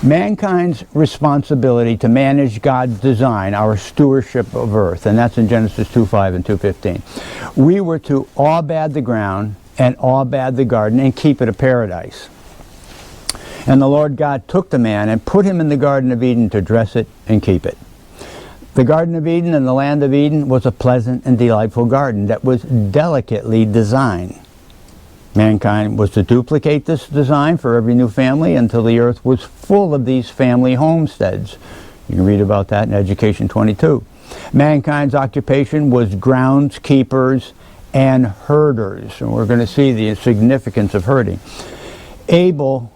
Mankind's responsibility to manage God's design, our stewardship of earth, and that's in Genesis 2:5 and 2:15. We were to awe-bad the ground and awe-bad the garden and keep it a paradise. And the Lord God took the man and put him in the Garden of Eden to dress it and keep it. The Garden of Eden and the land of Eden was a pleasant and delightful garden that was delicately designed. Mankind was to duplicate this design for every new family until the earth was full of these family homesteads. You can read about that in Education 22. Mankind's occupation was groundskeepers and herders, and we're going to see the significance of herding. Abel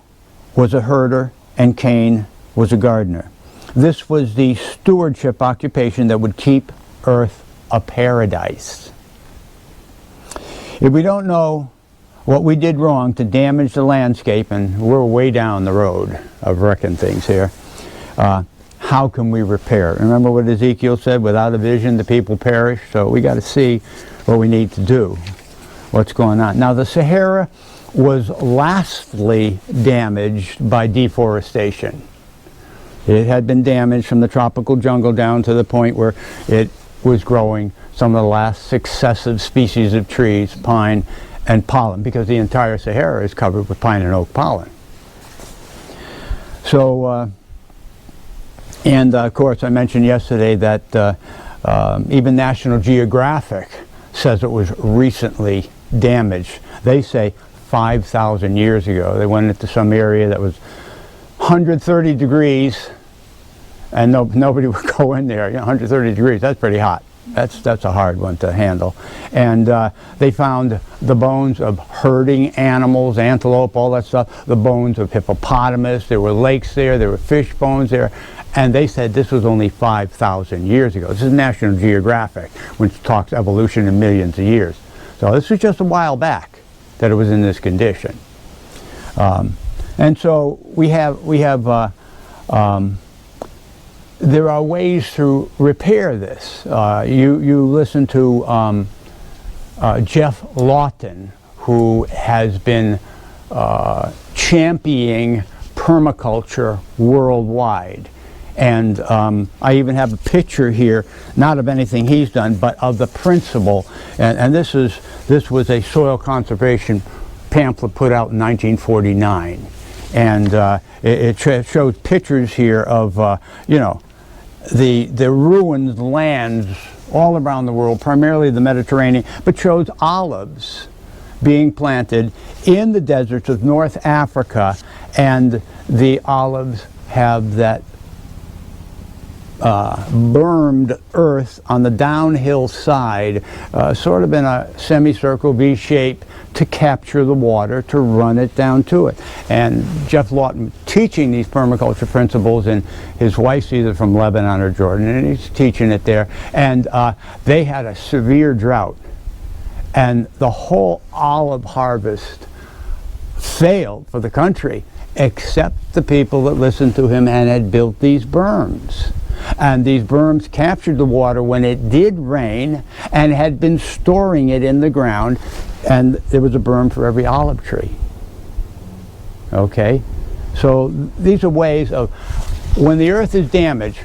was a herder and Cain was a gardener. This was the stewardship occupation that would keep earth a paradise. If we don't know what we did wrong to damage the landscape, and we're way down the road of wrecking things here, how can we repair it? Remember what Ezekiel said, without a vision the people perish? So we got to see what we need to do, what's going on. Now the Sahara was lastly damaged by deforestation. It had been damaged from the tropical jungle down to the point where it was growing some of the last successive species of trees, pine and pollen, because the entire Sahara is covered with pine and oak pollen. So, of course, I mentioned yesterday that even National Geographic says it was recently damaged. They say 5,000 years ago. They went into some area that was 130 degrees, and nobody would go in there. 130 degrees, that's pretty hot. That's a hard one to handle. And they found the bones of herding animals, antelope, all that stuff, the bones of hippopotamus. There were lakes there, there were fish bones there, and they said this was only 5,000 years ago. This is National Geographic, which talks evolution in millions of years. So this was just a while back that it was in this condition. And so there are ways to repair this. You listen to Jeff Lawton, who has been championing permaculture worldwide. And I even have a picture here, not of anything he's done, but of the principle. And this was a soil conservation pamphlet put out in 1949. And it shows pictures here of, the ruined lands all around the world, primarily the Mediterranean, but shows olives being planted in the deserts of North Africa, and the olives have that bermed earth on the downhill side, sort of in a semicircle V shape, to capture the water, to run it down to it. And Jeff Lawton teaching these permaculture principles, and his wife's either from Lebanon or Jordan, and he's teaching it there. And they had a severe drought, and the whole olive harvest failed for the country, except the people that listened to him and had built these berms. And these berms captured the water when it did rain and had been storing it in the ground, and there was a berm for every olive tree. Okay? So these are ways of, when the earth is damaged,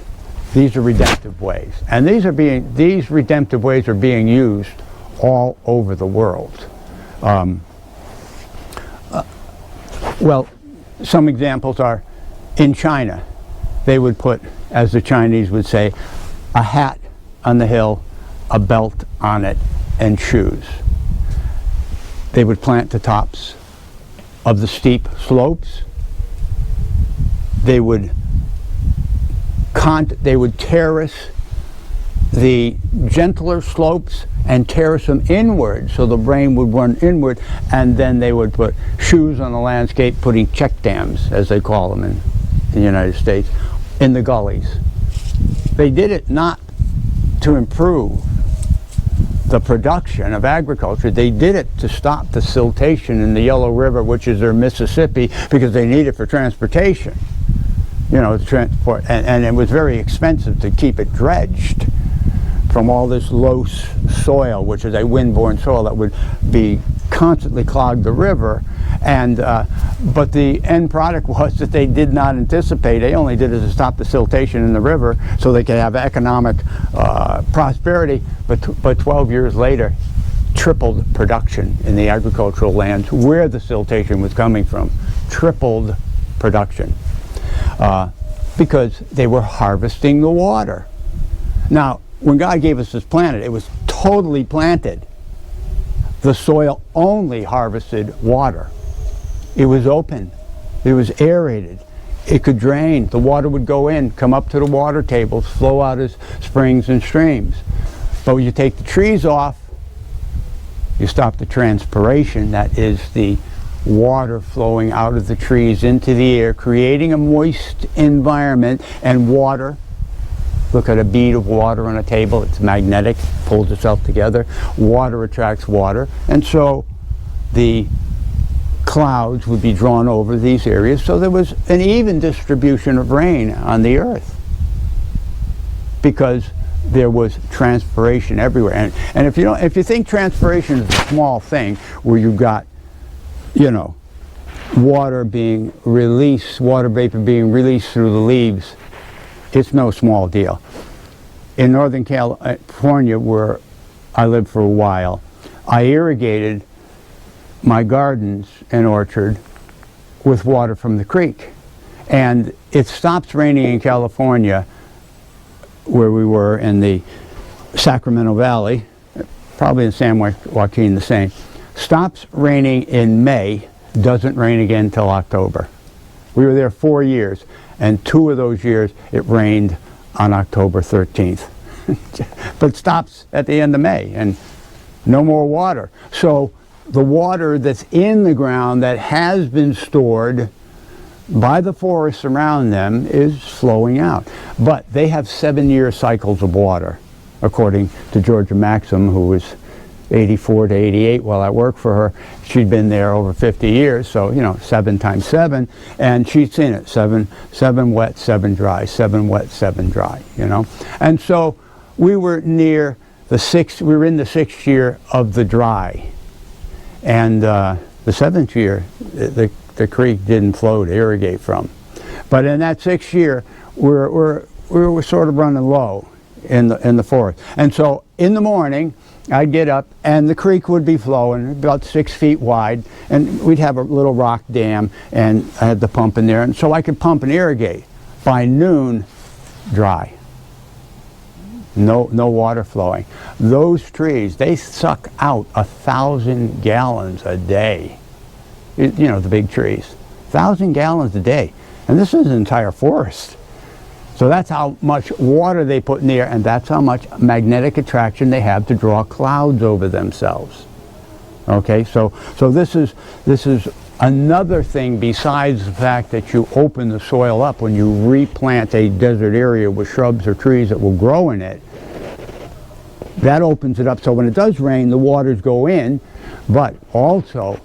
these are redemptive ways. And these redemptive ways are being used all over the world. Well, some examples are in China. They would put, as the Chinese would say, a hat on the hill, a belt on it, and shoes. They would plant the tops of the steep slopes. They would terrace the gentler slopes and terrace them inward so the rain would run inward, and then they would put shoes on the landscape, putting check dams, as they call them in the United States, in the gullies. They did it not to improve the production of agriculture. They did it to stop the siltation in the Yellow River, which is their Mississippi, because they need it for transportation. To transport, and it was very expensive to keep it dredged from all this low soil, which is a windborne soil that would be constantly clogged the river. And but the end product was that they did not anticipate. They only did it to stop the siltation in the river so they could have economic prosperity. But 12 years later, tripled production in the agricultural lands where the siltation was coming from. Tripled production because they were harvesting the water. Now, when God gave us this planet, it was totally planted. The soil only harvested water. It was open. It was aerated. It could drain. The water would go in, come up to the water tables, flow out as springs and streams. But when you take the trees off, you stop the transpiration. That is the water flowing out of the trees into the air, creating a moist environment. And water, look at a bead of water on a table. It's magnetic, pulls itself together. Water attracts water. And so the clouds would be drawn over these areas, so there was an even distribution of rain on the earth because there was transpiration everywhere. And if you think transpiration is a small thing where you've got, you know, water being released, water vapor being released through the leaves, it's no small deal. In Northern California, where I lived for a while, I irrigated my gardens and orchard with water from the creek. And it stops raining in California, where we were in the Sacramento Valley, probably in San Joaquin the same. Stops raining in May, doesn't rain again until October. We were there 4 years, and 2 of those years it rained on October 13th. But stops at the end of May, and no more water. So the water that's in the ground that has been stored by the forests around them is flowing out. But they have 7-year cycles of water, according to Georgia Maxim, who was 84 to 88 while I worked for her. She'd been there over 50 years, so, you know, 7 times 7, and she'd seen it, 7 wet, 7 dry, 7 wet, 7 dry, you know. And so we were near we were in the 6th year of the dry. And the 7th year, the creek didn't flow to irrigate from. But in that 6th year, we were sort of running low in the forest. And so in the morning, I'd get up, and the creek would be flowing about 6 feet wide, and we'd have a little rock dam, and I had the pump in there, and so I could pump and irrigate. By noon, dry. No water flowing. Those trees, they suck out 1,000 gallons a day. You know, the big trees. 1,000 gallons a day. And this is an entire forest. So that's how much water they put in the air, and that's how much magnetic attraction they have to draw clouds over themselves. Okay, so this is another thing besides the fact that you open the soil up when you replant a desert area with shrubs or trees that will grow in it. That opens it up, so when it does rain, the waters go in, but also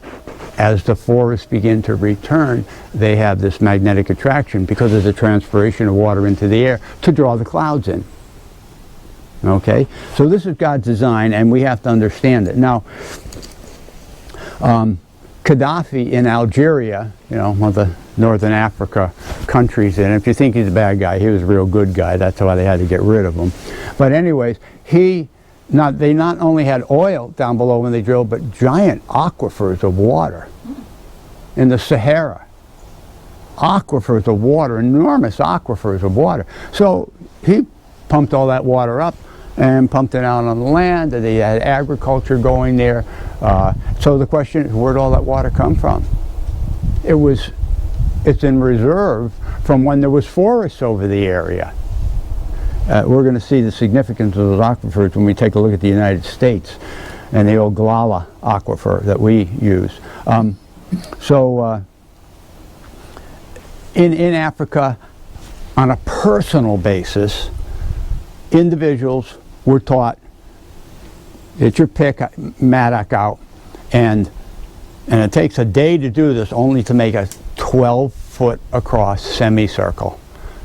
as the forests begin to return, they have this magnetic attraction because of the transpiration of water into the air to draw the clouds in. Okay, so this is God's design, and we have to understand it. Now, Gaddafi in Algeria, you know, one of the Northern Africa countries, and if you think he's a bad guy, he was a real good guy. That's why they had to get rid of him. But anyways, they not only had oil down below when they drilled, but giant aquifers of water in the Sahara. Aquifers of water, enormous aquifers of water. So he pumped all that water up and pumped it out on the land, and they had agriculture going there. So the question is, where'd all that water come from? It's in reserve from when there was forests over the area. We're going to see the significance of those aquifers when we take a look at the United States and the Oglala aquifer that we use. In Africa, on a personal basis, individuals were taught, get your pick, mattock out, and it takes a day to do this only to make a 12-foot across semicircle,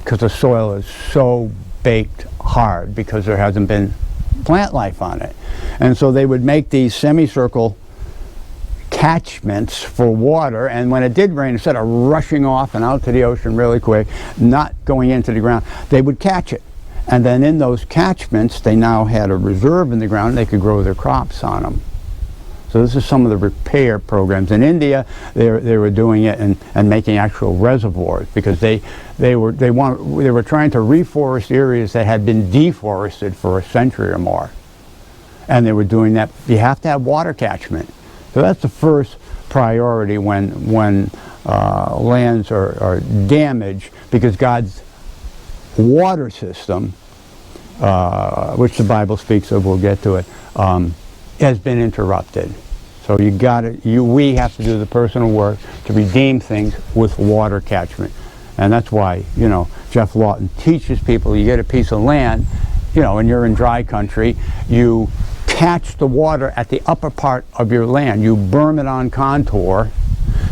because the soil is so baked hard because there hasn't been plant life on it. And so they would make these semicircle catchments for water, and when it did rain, instead of rushing off and out to the ocean really quick, not going into the ground, they would catch it. And then in those catchments, they now had a reserve in the ground, and they could grow their crops on them. So this is some of the repair programs. In India, they were doing it and making actual reservoirs, because they were trying to reforest areas that had been deforested for a century or more. And they were doing that. You have to have water catchment. So that's the first priority when lands are damaged, because God's water system, which the Bible speaks of, we'll get to it, has been interrupted. So we have to do the personal work to redeem things with water catchment. And that's why, Jeff Lawton teaches people, you get a piece of land, and you're in dry country, you catch the water at the upper part of your land. You berm it on contour,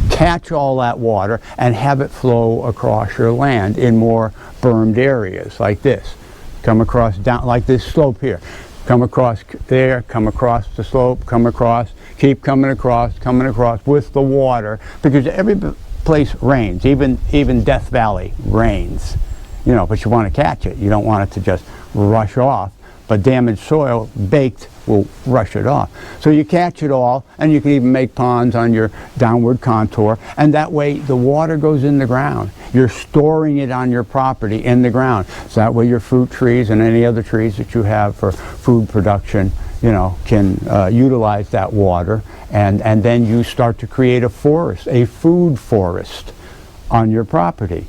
catch all that water, and have it flow across your land in more bermed areas like this. Come across down like this slope here. Come across there, come across the slope, come across, keep coming across with the water, because every place rains, even Death Valley rains, but you want to catch it. You don't want it to just rush off, but damaged soil, baked, will rush it off. So you catch it all, and you can even make ponds on your downward contour, and that way the water goes in the ground. You're storing it on your property in the ground. So that way your fruit trees and any other trees that you have for food production, can utilize that water, and then you start to create a forest, a food forest on your property.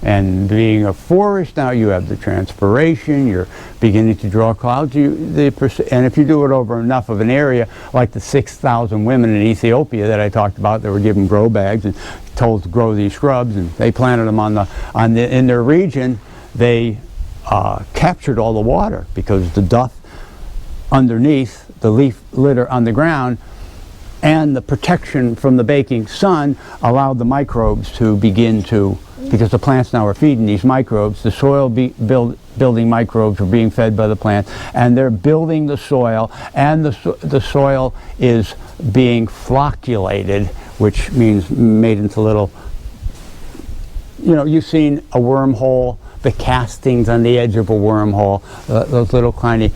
And being a forest, now you have the transpiration, you're beginning to draw clouds, and if you do it over enough of an area, like the 6,000 women in Ethiopia that I talked about, that were given grow bags and told to grow these shrubs, and they planted them in their region, they captured all the water, because the duff underneath, the leaf litter on the ground, and the protection from the baking sun allowed the microbes to begin to, because the plants now are feeding these microbes, the soil building microbes are being fed by the plant, and they're building the soil, and the soil is being flocculated, which means made into little, you've seen a wormhole, the castings on the edge of a wormhole, those little tiny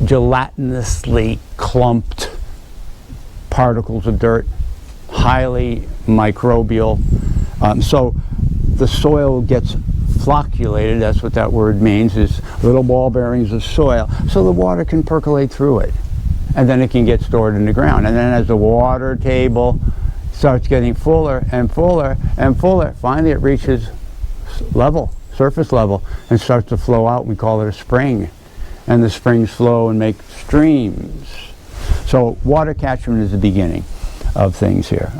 gelatinously clumped particles of dirt, highly microbial. So the soil gets flocculated, that's what that word means, is little ball bearings of soil, so the water can percolate through it, and then it can get stored in the ground. And then as the water table starts getting fuller and fuller and fuller, finally it reaches surface level, and starts to flow out. We call it a spring, and the springs flow and make streams. So water catchment is the beginning of things here.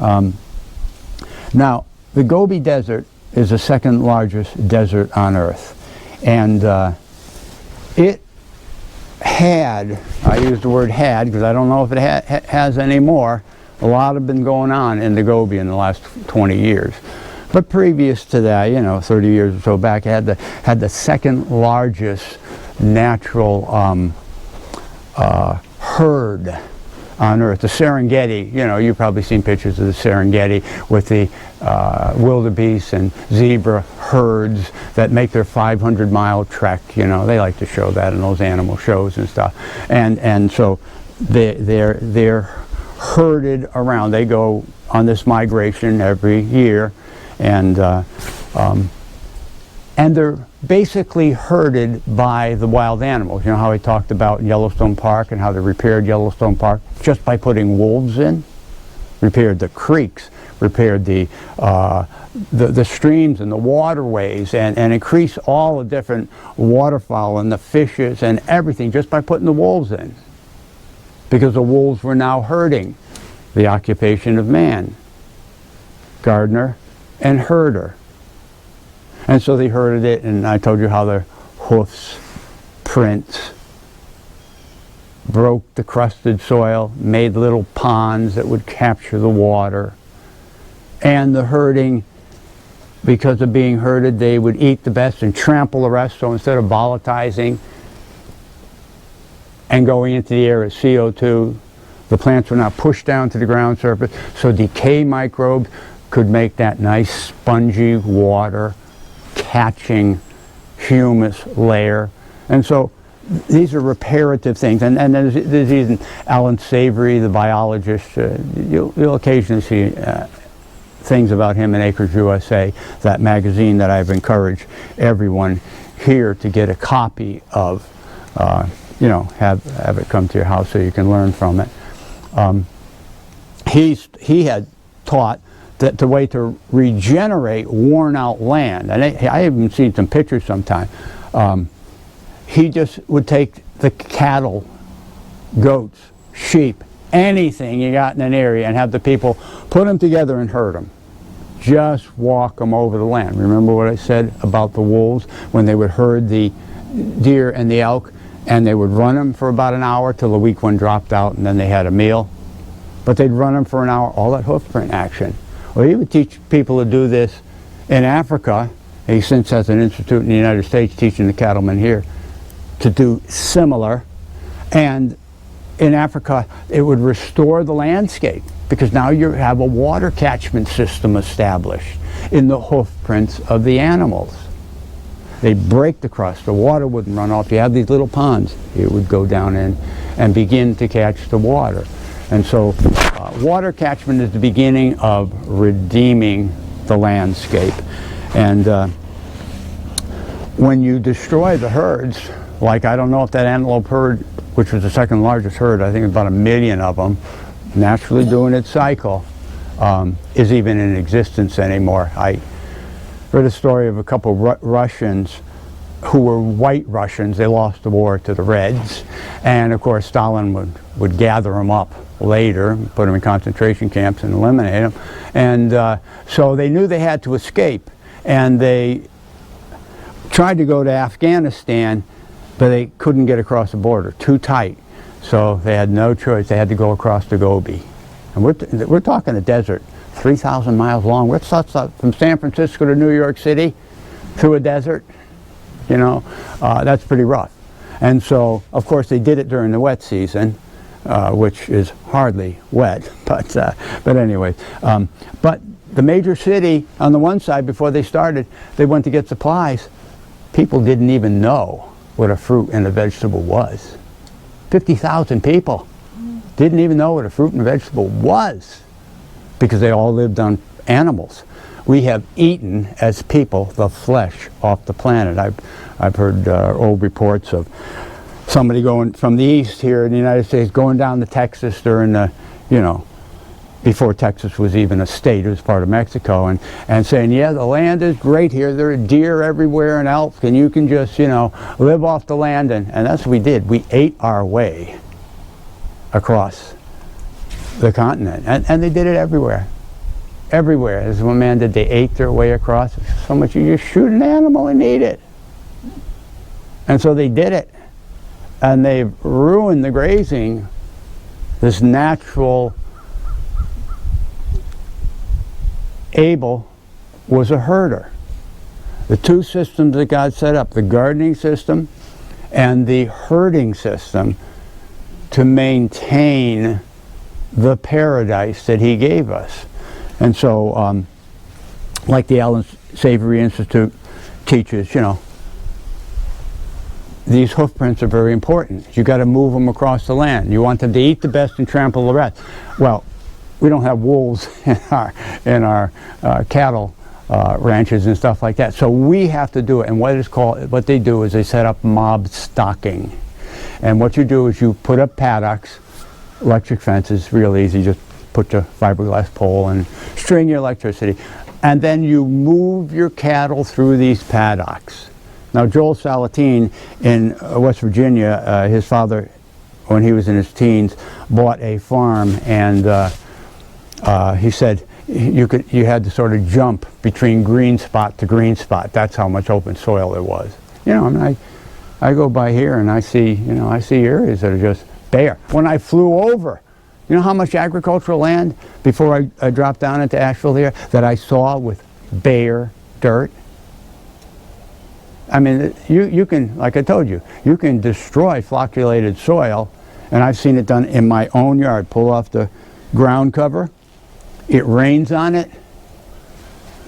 Now, the Gobi Desert is the second largest desert on Earth, and it had, I use the word had because I don't know if it has anymore, a lot have been going on in the Gobi in the last 20 years. But previous to that, 30 years or so back, it had the second largest natural herd on Earth. The Serengeti, you've probably seen pictures of the Serengeti with the wildebeest and zebra herds that make their 500-mile trek. They like to show that in those animal shows and stuff. And so they're herded around. They go on this migration every year, and they're basically herded by the wild animals. You know how I talked about Yellowstone Park and how they repaired Yellowstone Park just by putting wolves in? Repaired the creeks, repaired the streams and the waterways, and increased all the different waterfowl and the fishes and everything just by putting the wolves in. Because the wolves were now herding, the occupation of man, gardener and herder. And so they herded it, and I told you how their hoofs, prints, broke the crusted soil, made little ponds that would capture the water. And the herding, because of being herded, they would eat the best and trample the rest. So instead of volatilizing and going into the air as CO2, The plants were not pushed down to the ground surface, so decay microbes could make that nice spongy water catching humus layer. And so these are reparative things. And there's even Alan Savory, the biologist. You'll occasionally see things about him in Acres USA, that magazine that I've encouraged everyone here to get a copy of. You know, have it come to your house so you can learn from it. He had taught that the way to regenerate worn out land, and I even seen some pictures sometime, he just would take the cattle, goats, sheep, anything you got in an area, and have the people put them together and herd them. Just walk them over the land. Remember what I said about the wolves when they would herd the deer and the elk, and they would run them for about an hour till the weak one dropped out, and then they had a meal. But they'd run them for an hour, all that hoof print action. Well, he would teach people to do this in Africa. He since has an institute in the United States teaching the cattlemen here to do similar. And in Africa, it would restore the landscape, because now you have a water catchment system established in the hoof prints of the animals. They break the crust, the water wouldn't run off. You have these little ponds, it would go down in and begin to catch the water. And so water catchment is the beginning of redeeming the landscape. And when you destroy the herds, like I don't know if that antelope herd, which was the second largest herd, I think about 1 million of them, naturally doing its cycle, is even in existence anymore. I read a story of a couple Russians who were white Russians. They lost the war to the Reds, and of course Stalin would gather them up later, put them in concentration camps and eliminate them. And so they knew they had to escape, and they tried to go to Afghanistan, but they couldn't get across the border, too tight. So they had no choice. They had to go across the Gobi. And we're talking a desert, 3,000 miles long. What's that from San Francisco to New York City through a desert? You know, that's pretty rough. And so, of course, they did it during the wet season, which is hardly wet, but anyway. But the major city on the one side, before they started, they went to get supplies. People didn't even know what a fruit and a vegetable was. 50,000 people didn't even know what a fruit and vegetable was, because they all lived on animals. We have eaten, as people, the flesh off the planet. I've heard old reports of somebody going from the east here in the United States, going down to Texas during the, you know, before Texas was even a state, it was part of Mexico, and saying, yeah, the land is great here, there are deer everywhere and elk, and you can just, you know, live off the land, and that's what we did. We ate our way across the continent, and they did it everywhere. Everywhere. As one man did, they ate their way across. So much you just shoot an animal and eat it. And so they did it. And they've ruined the grazing, this natural. Abel was a herder. The two systems that God set up, the gardening system and the herding system, to maintain the paradise that he gave us. And so, like the Alan Savory Institute teaches, you know, these hoof prints are very important. You got to move them across the land. You want them to eat the best and trample the rest. Well, we don't have wolves in our cattle ranches and stuff like that. So we have to do it. And what they do is they set up mob stocking. And what you do is you put up paddocks, electric fences, real easy. Just put your fiberglass pole and string your electricity. And then you move your cattle through these paddocks. Now, Joel Salatine in West Virginia, his father, when he was in his teens, bought a farm, and he said you had to sort of jump between green spot to green spot. That's how much open soil there was. You know, I mean, I go by here and I see areas that are just bare. When I flew over, you know how much agricultural land before I dropped down into Asheville here that I saw with bare dirt? I mean, you can, like I told you, you can destroy flocculated soil and I've seen it done in my own yard. Pull off the ground cover, it rains on it,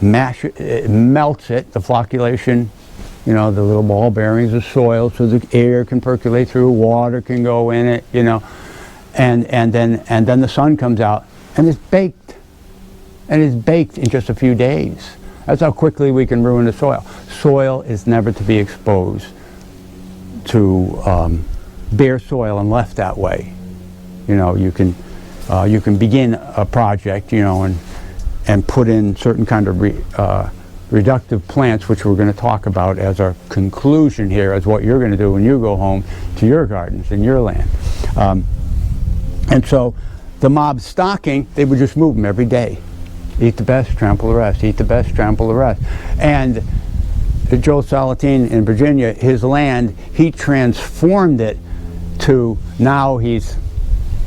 it melts it, the flocculation, you know, the little ball bearings of soil, so the air can percolate through, water can go in it, you know, and then the sun comes out, and it's baked. And it's baked in just a few days. That's how quickly we can ruin the soil. Soil is never to be exposed to bare soil and left that way. You know, you can begin a project, you know, and put in certain kind of reductive plants, which we're going to talk about as our conclusion here, as what you're going to do when you go home to your gardens and your land. And so the mob stocking, they would just move them every day. Eat the best, trample the rest. Eat the best, trample the rest. And Joe Salatine in Virginia, his land, he transformed it to, now he's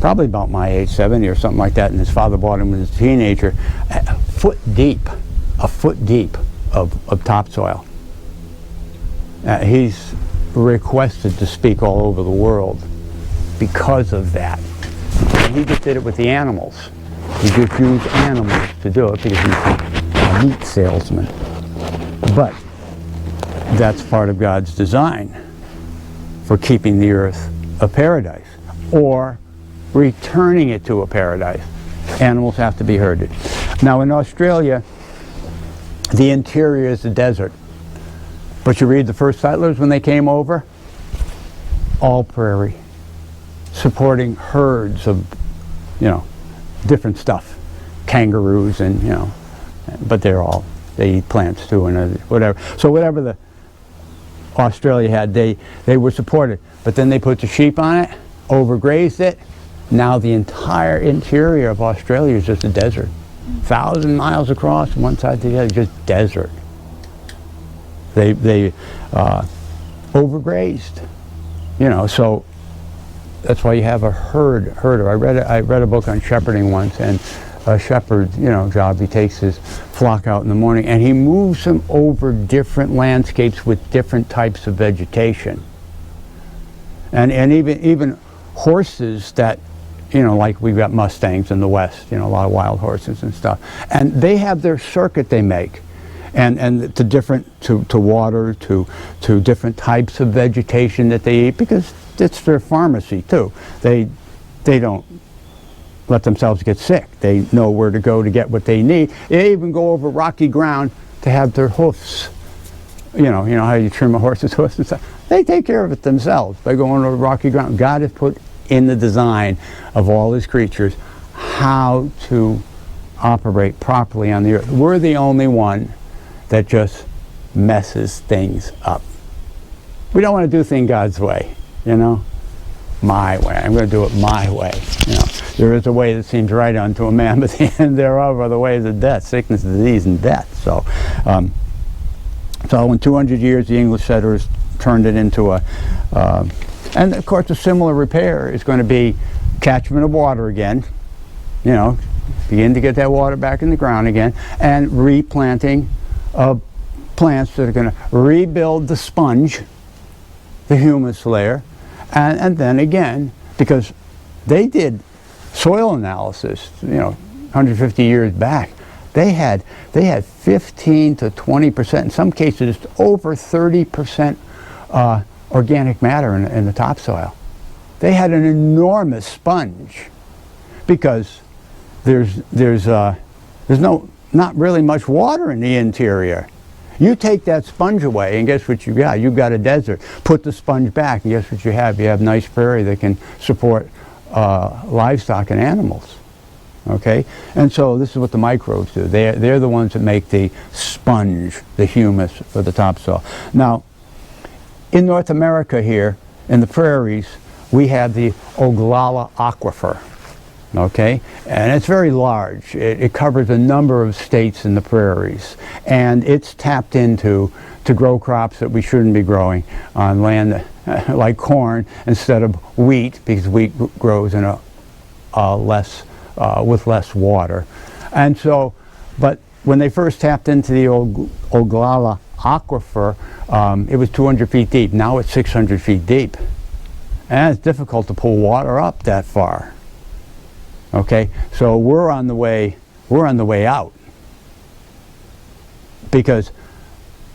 probably about my age, 70 or something like that, and his father bought him as a teenager, a foot deep of topsoil. He's requested to speak all over the world because of that. And he just did it with the animals. He just used animals to do it because he's a meat salesman. But that's part of God's design for keeping the earth a paradise, or returning it to a paradise. Animals have to be herded. Now in Australia, the interior is the desert. But you read the first settlers when they came over, all prairie, supporting herds of, you know, different stuff, kangaroos and, you know, but they eat plants too and whatever. So whatever the Australia had, they were supported. But then they put the sheep on it, overgrazed it. Now the entire interior of Australia is just a desert. 1,000 miles across, one side to the other, just desert. They overgrazed, you know, so that's why you have a herder. I read a book on shepherding once, and a shepherd, you know, job, he takes his flock out in the morning and he moves them over different landscapes with different types of vegetation. And even horses that, you know, like we've got Mustangs in the West, you know, a lot of wild horses and stuff. And they have their circuit they make. And to different, to water, to different types of vegetation that they eat, because it's their pharmacy too. They don't let themselves get sick. They know where to go to get what they need. They even go over rocky ground to have their hoofs. You know how you trim a horse's hoofs and stuff. They take care of it themselves by going over rocky ground. God has put in the design of all his creatures how to operate properly on the earth. We're the only one that just messes things up. We don't want to do things God's way, you know, my way. I'm going to do it my way. You know, there is a way that seems right unto a man, but the end thereof are the ways of death, sickness, disease, and death. So in 200 years, the English settlers turned it into a, and of course, a similar repair is going to be catchment of water again, you know, begin to get that water back in the ground again, and replanting plants that are going to rebuild the sponge, the humus layer, and then again, because they did soil analysis, you know, 150 years back, they had 15 to 20%, in some cases over 30% organic matter in the topsoil. They had an enormous sponge because there's not really much water in the interior. You take that sponge away and guess what you got? You've got a desert. Put the sponge back and guess what you have? You have nice prairie that can support livestock and animals. Okay? And so this is what the microbes do. They're the ones that make the sponge, the humus for the topsoil. Now, in North America here, in the prairies, we have the Oglala Aquifer. Okay, and it's very large. It covers a number of states in the prairies, and it's tapped into to grow crops that we shouldn't be growing on land like corn instead of wheat, because wheat grows in with less water. And so, but when they first tapped into the Oglala Aquifer, it was 200 feet deep. Now it's 600 feet deep. and it's difficult to pull water up that far. Okay, so we're on the way out. Because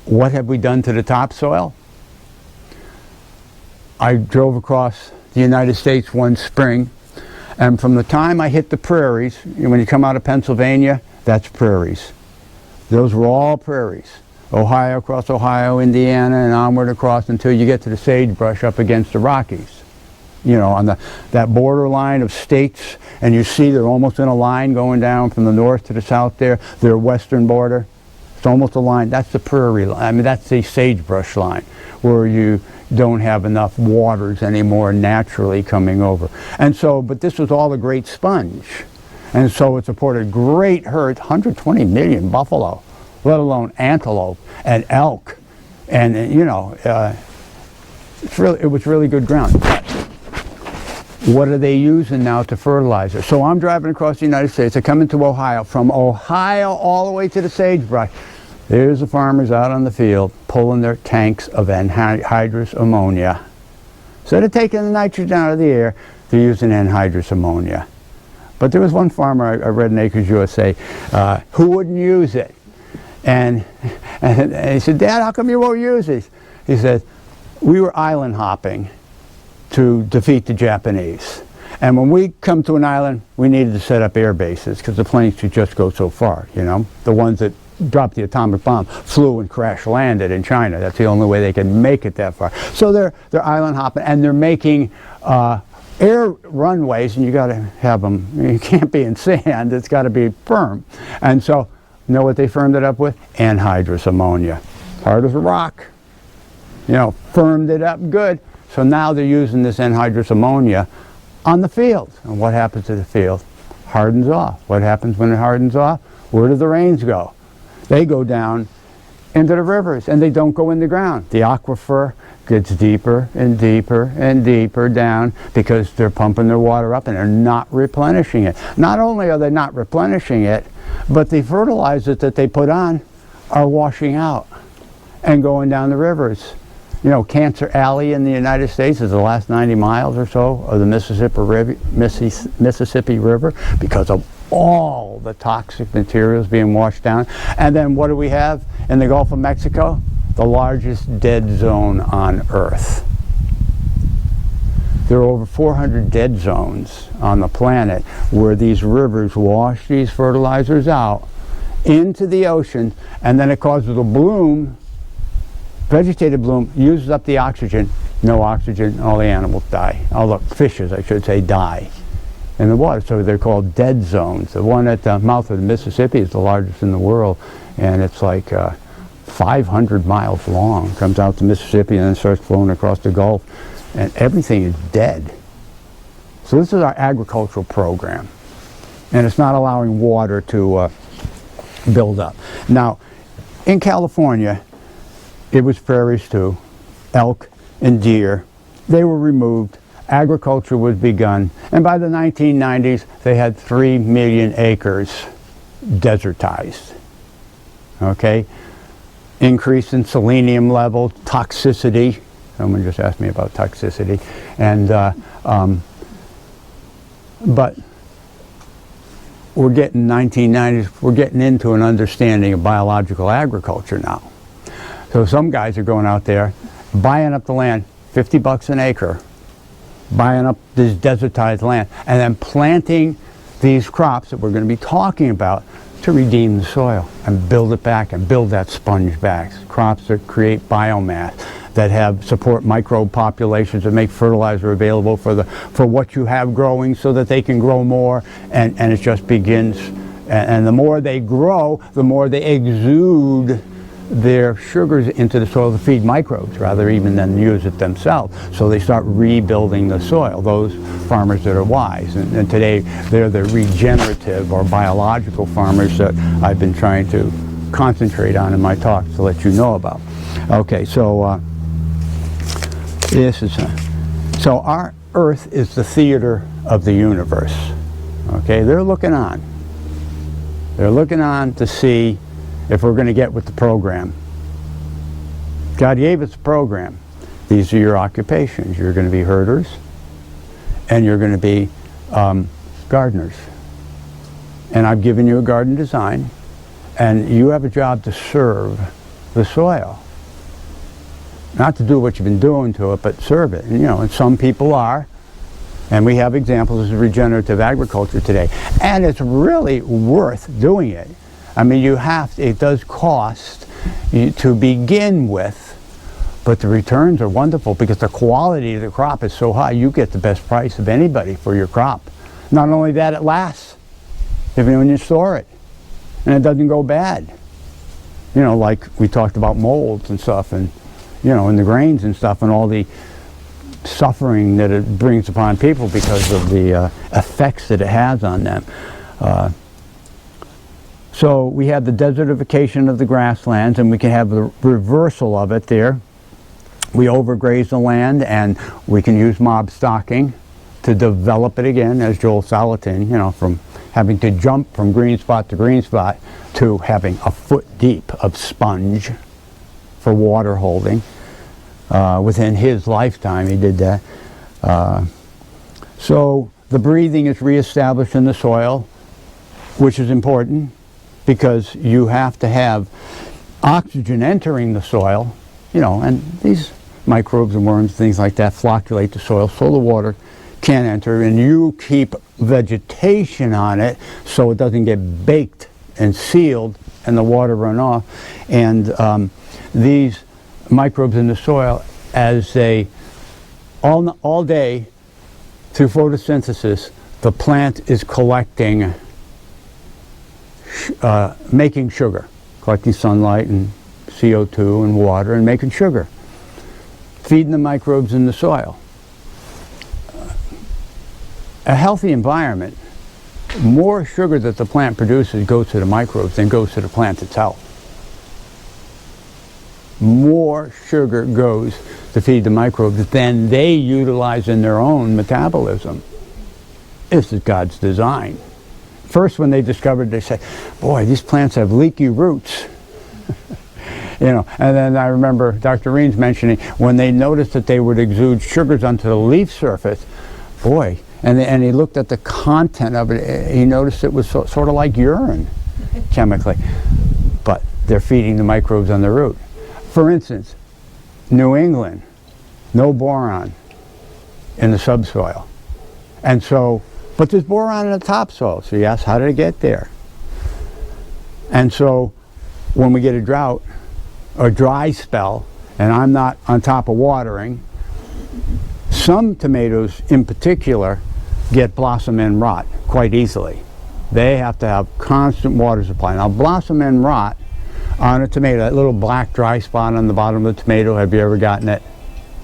what have we done to the topsoil? I drove across the United States one spring, and from the time I hit the prairies, when you come out of Pennsylvania, that's prairies. Those were all prairies. Ohio, across Ohio, Indiana, and onward across until you get to the sagebrush up against the Rockies. You know, on that borderline of states, and you see they're almost in a line going down from the north to the south there, their western border. It's almost a line. That's the prairie line. I mean, that's the sagebrush line, where you don't have enough waters anymore naturally coming over. And so, but this was all a great sponge. And so it supported great herds, 120 million buffalo, let alone antelope and elk. And, you know, it was really good ground. What are they using now to fertilize it? So I'm driving across the United States. I come into Ohio. From Ohio all the way to the sagebrush. There's the farmers out on the field pulling their tanks of anhydrous ammonia. Instead of taking the nitrogen out of the air, they're using anhydrous ammonia. But there was one farmer I read in Acres USA who wouldn't use it. And he said, "Dad, how come you won't use it?" He said, "We were island hopping to defeat the Japanese. And when we come to an island, we needed to set up air bases because the planes could just go so far, you know. The ones that dropped the atomic bomb flew and crash landed in China. That's the only way they could make it that far. So they're island hopping, and they're making air runways, and you got to have them. You can't be in sand. It's got to be firm. And so, you know what they firmed it up with? Anhydrous ammonia. Hard as a rock. You know, firmed it up good. So now they're using this anhydrous ammonia on the field. And what happens to the field? Hardens off. What happens when it hardens off? Where do the rains go? They go down into the rivers, and they don't go in the ground. The aquifer gets deeper and deeper and deeper down because they're pumping their water up and they're not replenishing it. Not only are they not replenishing it, but the fertilizers that they put on are washing out and going down the rivers. You know, Cancer Alley in the United States is the last 90 miles or so of the Mississippi River because of all the toxic materials being washed down. And then what do we have in the Gulf of Mexico? The largest dead zone on Earth. There are over 400 dead zones on the planet where these rivers wash these fertilizers out into the ocean, and then it causes a bloom. Vegetative bloom uses up the oxygen. No oxygen, all the animals die. All the fishes, I should say, die in the water. So they're called dead zones. The one at the mouth of the Mississippi is the largest in the world, and it's like 500 miles long. Comes out to Mississippi and then starts flowing across the Gulf, and everything is dead. So this is our agricultural program, and it's not allowing water to build up. Now, in California, it was prairies too, elk and deer. They were removed, agriculture was begun, and by the 1990s they had 3 million acres desertized. Okay? Increase in selenium level, toxicity. Someone just asked me about toxicity. And, but we're getting 1990s, we're getting into an understanding of biological agriculture now. So some guys are going out there, buying up the land, $50 an acre, buying up this desertized land, and then planting these crops that we're going to be talking about to redeem the soil and build it back and build that sponge back. Crops that create biomass, that have support microbe populations, that make fertilizer available for what you have growing so that they can grow more, and it just begins. And the more they grow, the more they exude their sugars into the soil to feed microbes rather even than use it themselves. So they start rebuilding the soil, those farmers that are wise. And today they're the regenerative or biological farmers that I've been trying to concentrate on in my talk to let you know about. Okay, so this is so our Earth is the theater of the universe. Okay, they're looking on. They're looking on to see if we're going to get with the program. God gave us a program. These are your occupations. You're going to be herders, and you're going to be gardeners. And I've given you a garden design, and you have a job to serve the soil. Not to do what you've been doing to it, but serve it. And, you know, and some people are, and we have examples of regenerative agriculture today. And it's really worth doing it. I mean, it does cost to begin with, but the returns are wonderful because the quality of the crop is so high, you get the best price of anybody for your crop. Not only that, it lasts, even when you store it, and it doesn't go bad. You know, like we talked about molds and stuff, and, you know, and the grains and stuff, and all the suffering that it brings upon people because of the effects that it has on them. So we have the desertification of the grasslands, and we can have the reversal of it there. We overgraze the land, and we can use mob stocking to develop it again, as Joel Salatin, you know, from having to jump from green spot to green spot to having a foot deep of sponge for water holding. Within his lifetime he did that. So the breathing is reestablished in the soil, which is important because you have to have oxygen entering the soil, you know, and these microbes and worms, things like that, flocculate the soil so the water can enter, and you keep vegetation on it so it doesn't get baked and sealed and the water run off. And these microbes in the soil, as they all day through photosynthesis, the plant is collecting making sugar, collecting sunlight and CO2 and water and making sugar, feeding the microbes in the soil. A healthy environment, more sugar that the plant produces goes to the microbes than goes to the plant itself. More sugar goes to feed the microbes than they utilize in their own metabolism. This is God's design. First, when they discovered, they said, boy, these plants have leaky roots. You know, and then I remember Dr. Reams mentioning when they noticed that they would exude sugars onto the leaf surface, boy, and he looked at the content of it, he noticed it was sort of like urine chemically, but they're feeding the microbes on the root. For instance, New England, no boron in the subsoil. And so, but there's boron in the topsoil. So you ask, how did it get there? And so when we get a drought or dry spell, and I'm not on top of watering, some tomatoes in particular get blossom end rot quite easily. They have to have constant water supply. Now, blossom end rot on a tomato, that little black dry spot on the bottom of the tomato, have you ever gotten it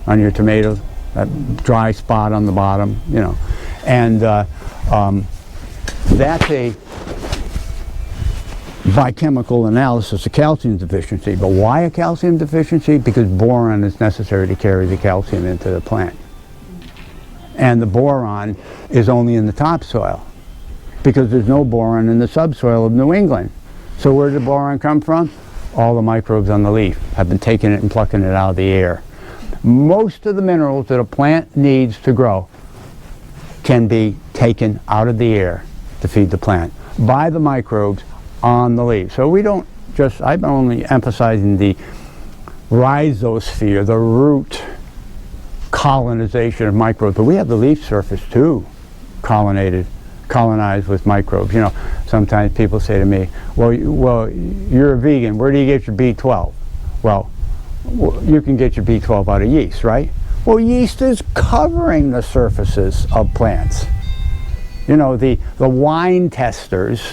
on your tomato? That dry spot on the bottom, you know. And that's a biochemical analysis of calcium deficiency. But why a calcium deficiency? Because boron is necessary to carry the calcium into the plant. And the boron is only in the topsoil because there's no boron in the subsoil of New England. So where did the boron come from? All the microbes on the leaf have been taking it and plucking it out of the air. Most of the minerals that a plant needs to grow can be taken out of the air to feed the plant by the microbes on the leaf. So we don't just, I'm only emphasizing the rhizosphere, the root colonization of microbes, but we have the leaf surface too colonized with microbes. You know, sometimes people say to me, well, you're a vegan, where do you get your B12? Well, you can get your B12 out of yeast, right? Well, yeast is covering the surfaces of plants. You know, the wine testers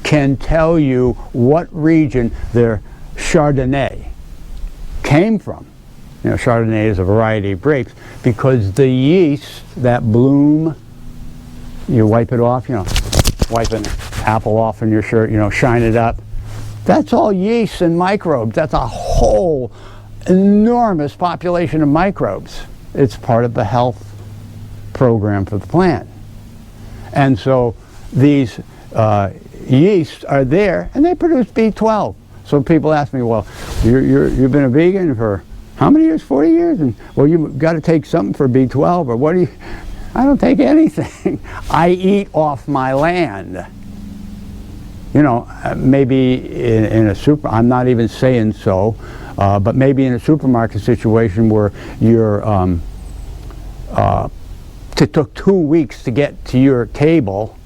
can tell you what region their Chardonnay came from. You know, Chardonnay is a variety of grapes because the yeast that bloom, you wipe it off, you know, wipe an apple off in your shirt, you know, shine it up. That's all yeast and microbes. That's a whole enormous population of microbes. It's part of the health program for the plant. And so these yeasts are there and they produce B12. So people ask me, well, you've been a vegan for How many years? 40 years? And, well, you've got to take something for B12, or what do you... I don't take anything. I eat off my land. You know, maybe in a I'm not even saying so, but maybe in a supermarket situation where you're, it took 2 weeks to get to your table,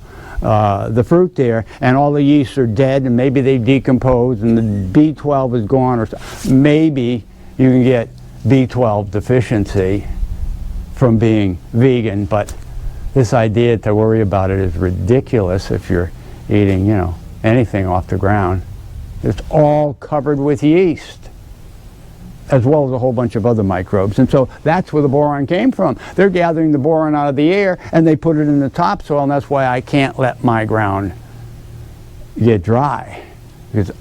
the fruit there, and all the yeasts are dead, and maybe they decompose, and the B12 is gone, or maybe you can get B12 deficiency from being vegan, but this idea to worry about it is ridiculous if you're eating, you know, anything off the ground. It's all covered with yeast, as well as a whole bunch of other microbes. And so that's where the boron came from. They're gathering the boron out of the air and they put it in the topsoil, and that's why I can't let my ground get dry. Because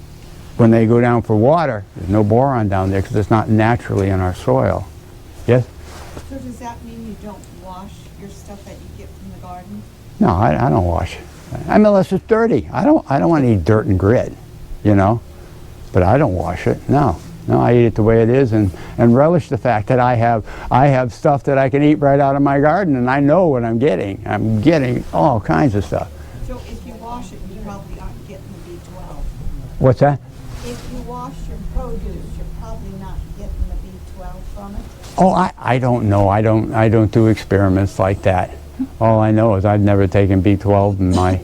when they go down for water, there's no boron down there because it's not naturally in our soil. Yes? So does that mean you don't wash your stuff that you get from the garden? No, I don't wash it. I mean, unless it's dirty. I don't want to eat dirt and grit, you know. But I don't wash it. No, I eat it the way it is, and relish the fact that I have stuff that I can eat right out of my garden, and I know what I'm getting. I'm getting all kinds of stuff. So if you wash it, you probably aren't getting the B12. What's that? If you wash your produce, you're probably not getting the B12 from it. Oh, I don't know. I don't do experiments like that. All I know is I've never taken B12 in my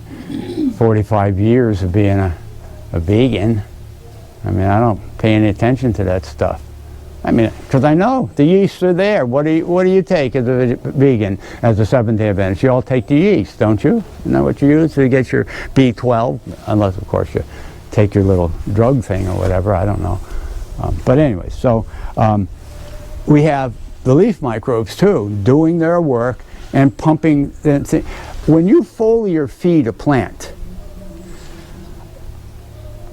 45 years of being a vegan. I mean, I don't pay any attention to that stuff. I mean, because I know the yeasts are there. What do you take as a vegan, as a Seventh-day Adventist? You all take the yeast, don't you? Isn't that what you use to get your B12? Unless, of course, you take your little drug thing or whatever. I don't know. But anyway, so we have the leaf microbes too, doing their work and pumping. When you foliar feed a plant,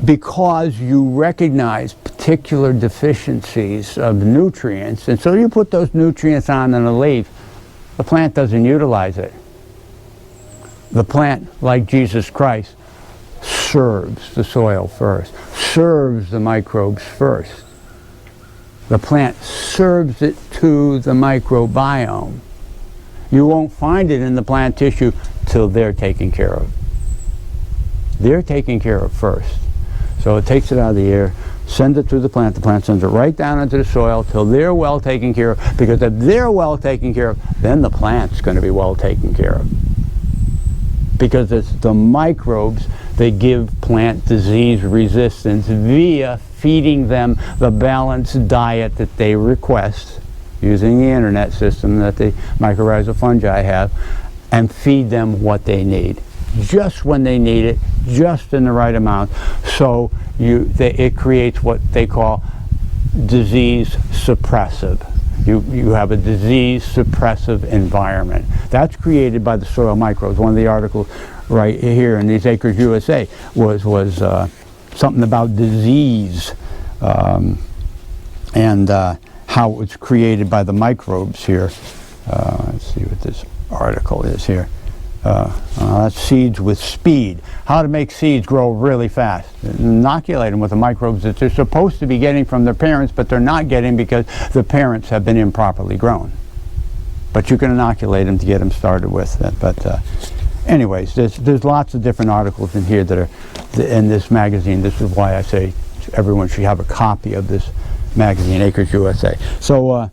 because you recognize particular deficiencies of nutrients, and so you put those nutrients on in a leaf, the plant doesn't utilize it. The plant, like Jesus Christ, serves the soil first, serves the microbes first. The plant serves it to the microbiome. You won't find it in the plant tissue till they're taken care of. They're taken care of first. So it takes it out of the air, sends it to the plant sends it right down into the soil till they're well taken care of, because if they're well taken care of, then the plant's going to be well taken care of. Because it's the microbes that give plant disease resistance via feeding them the balanced diet that they request, using the internet system that the mycorrhizal fungi have, and feed them what they need. Just when they need it, just in the right amount. So it creates what they call disease suppressive. You have a disease suppressive environment. That's created by the soil microbes. One of the articles right here in these Acres USA was something about disease and how it was created by the microbes here. Let's see what this article is here. That's seeds with speed. How to make seeds grow really fast. Inoculate them with the microbes that they're supposed to be getting from their parents, but they're not getting because the parents have been improperly grown. But you can inoculate them to get them started with that. But anyways, there's lots of different articles in here that are in this magazine. This is why I say everyone should have a copy of this magazine, Acres USA. So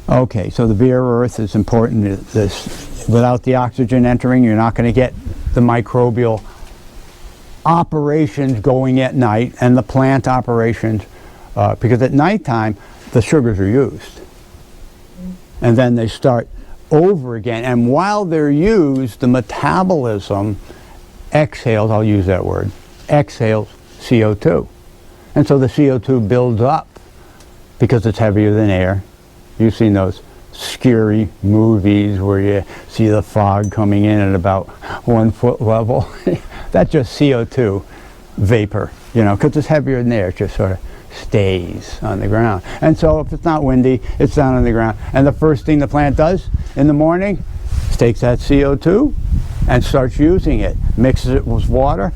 okay, so the bare earth is important. Without the oxygen entering, you're not going to get the microbial operations going at night, and the plant operations, because at nighttime the sugars are used. And then they start over again. And while they're used, the metabolism exhales, I'll use that word, exhales CO2. And so the CO2 builds up because it's heavier than air. You've seen those scary movies where you see the fog coming in at about 1 foot level. That's just CO2 vapor, you know, because it's heavier than air. It just sort of stays on the ground. And so if it's not windy, it's down on the ground. And the first thing the plant does in the morning is takes that CO2 and starts using it, mixes it with water,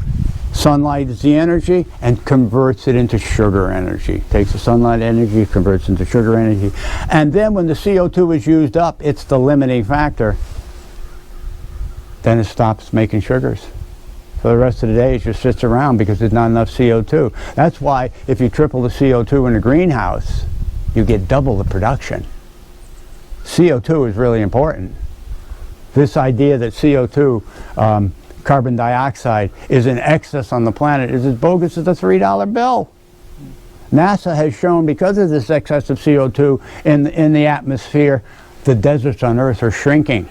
Sunlight is the energy and converts it into sugar energy. Takes the sunlight energy, converts into sugar energy. And then when the CO2 is used up, it's the limiting factor. Then it stops making sugars. For the rest of the day, it just sits around because there's not enough CO2. That's why if you triple the CO2 in a greenhouse, you get double the production. CO2 is really important. This idea that CO2, carbon dioxide, is in excess on the planet is as bogus as the $3 bill. NASA has shown because of this excess of CO2 in the atmosphere, the deserts on Earth are shrinking.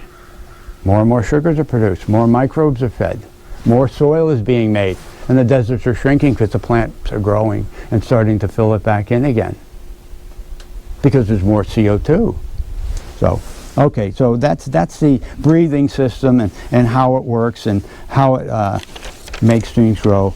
More and more sugars are produced, more microbes are fed, more soil is being made, and the deserts are shrinking because the plants are growing and starting to fill it back in again because there's more CO2. So, okay, so that's the breathing system and how it works and how it makes things grow.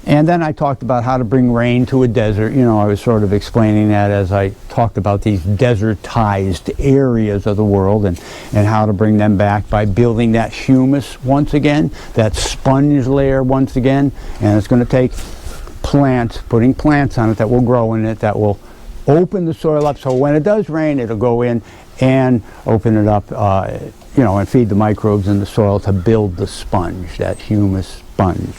And then I talked about how to bring rain to a desert. You know, I was sort of explaining that as I talked about these desertized areas of the world and how to bring them back by building that humus once again, that sponge layer once again. And it's going to take plants, putting plants on it that will grow in it, that will open the soil up so when it does rain, it'll go in and open it up, you know, and feed the microbes in the soil to build the sponge, that humus sponge.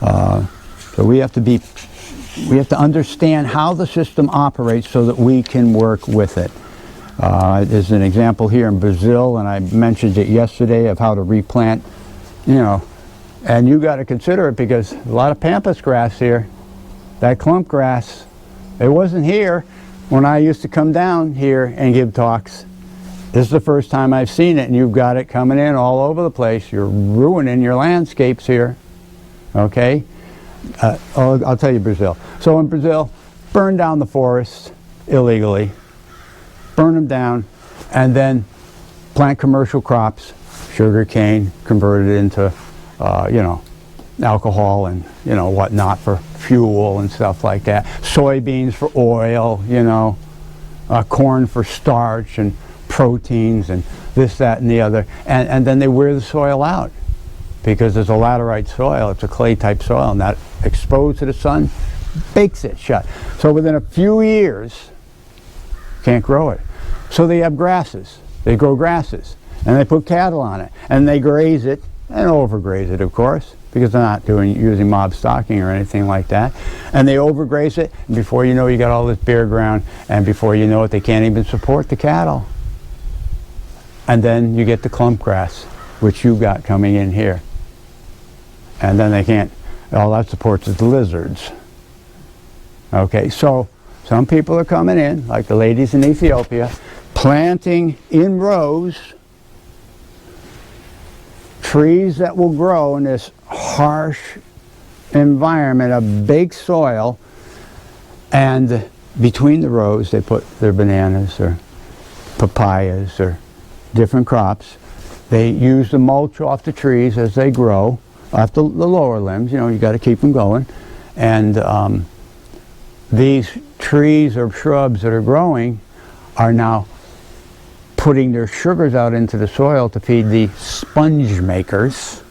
So we have to understand how the system operates so that we can work with it. There's an example here in Brazil, and I mentioned it yesterday, of how to replant, you know, and you got to consider it because a lot of pampas grass here, that clump grass, it wasn't here when I used to come down here and give talks. This is the first time I've seen it, and you've got it coming in all over the place. You're ruining your landscapes here. Okay? I'll tell you Brazil. So in Brazil, burn down the forests illegally, burn them down, and then plant commercial crops, sugar cane, convert it into, you know, alcohol and, you know, whatnot for fuel and stuff like that. Soybeans for oil, you know, corn for starch and proteins and this, that, and the other. And then they wear the soil out because there's a laterite soil. It's a clay type soil, and that exposed to the sun bakes it shut. So within a few years, can't grow it. So they have grasses. They grow grasses, and they put cattle on it, and they graze it, and overgraze it, of course, because they're not using mob stocking or anything like that. And they overgraze it, and before you know, you got all this bare ground, and before you know it, they can't even support the cattle. And then you get the clump grass, which you got coming in here. And then they can't, all that supports is the lizards. Okay, so some people are coming in, like the ladies in Ethiopia, planting in rows trees that will grow in this harsh environment of baked soil, and between the rows they put their bananas or papayas or different crops. They use the mulch off the trees as they grow, off the lower limbs, you know, you got to keep them going. And these trees or shrubs that are growing are now putting their sugars out into the soil to feed the sponge makers,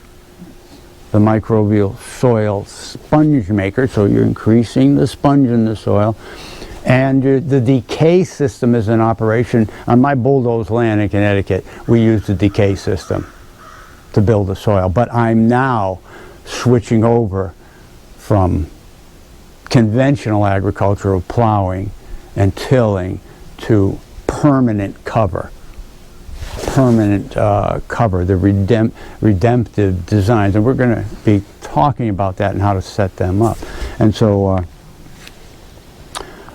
the microbial soil sponge makers. So you're increasing the sponge in the soil. And the decay system is in operation. On my bulldozed land in Connecticut, we use the decay system to build the soil. But I'm now switching over from conventional agricultural plowing and tilling to permanent cover. Permanent cover, the redemptive designs. And we're going to be talking about that and how to set them up. And so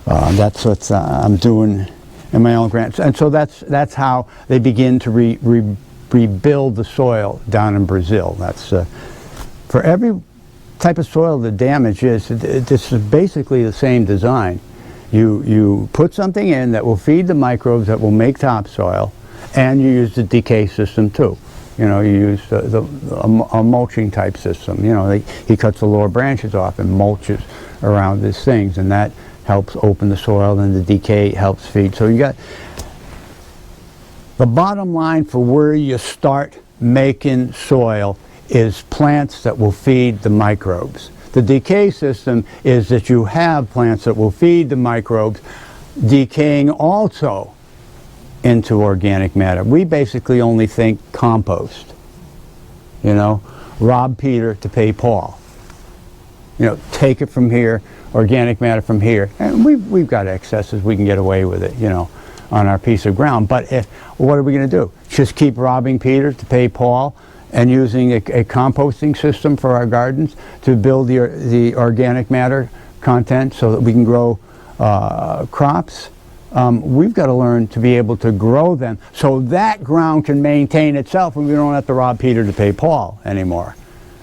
that's what I'm doing in my own grants. And so that's how they begin to rebuild the soil down in Brazil. That's for every type of soil the damage is, this is basically the same design. You put something in that will feed the microbes that will make topsoil, and you use the decay system too. You know, you use a mulching type system. You know, he cuts the lower branches off and mulches around these things, and that helps open the soil, and the decay helps feed. So you got the bottom line for where you start making soil is plants that will feed the microbes. The decay system is that you have plants that will feed the microbes, decaying also into organic matter. We basically only think compost. You know, rob Peter to pay Paul. You know, take it from here, organic matter from here, and we've got excesses. We can get away with it, you know, on our piece of ground. But what are we going to do? Just keep robbing Peter to pay Paul, and using a composting system for our gardens to build the organic matter content so that we can grow crops? We've got to learn to be able to grow them so that ground can maintain itself, and we don't have to rob Peter to pay Paul anymore.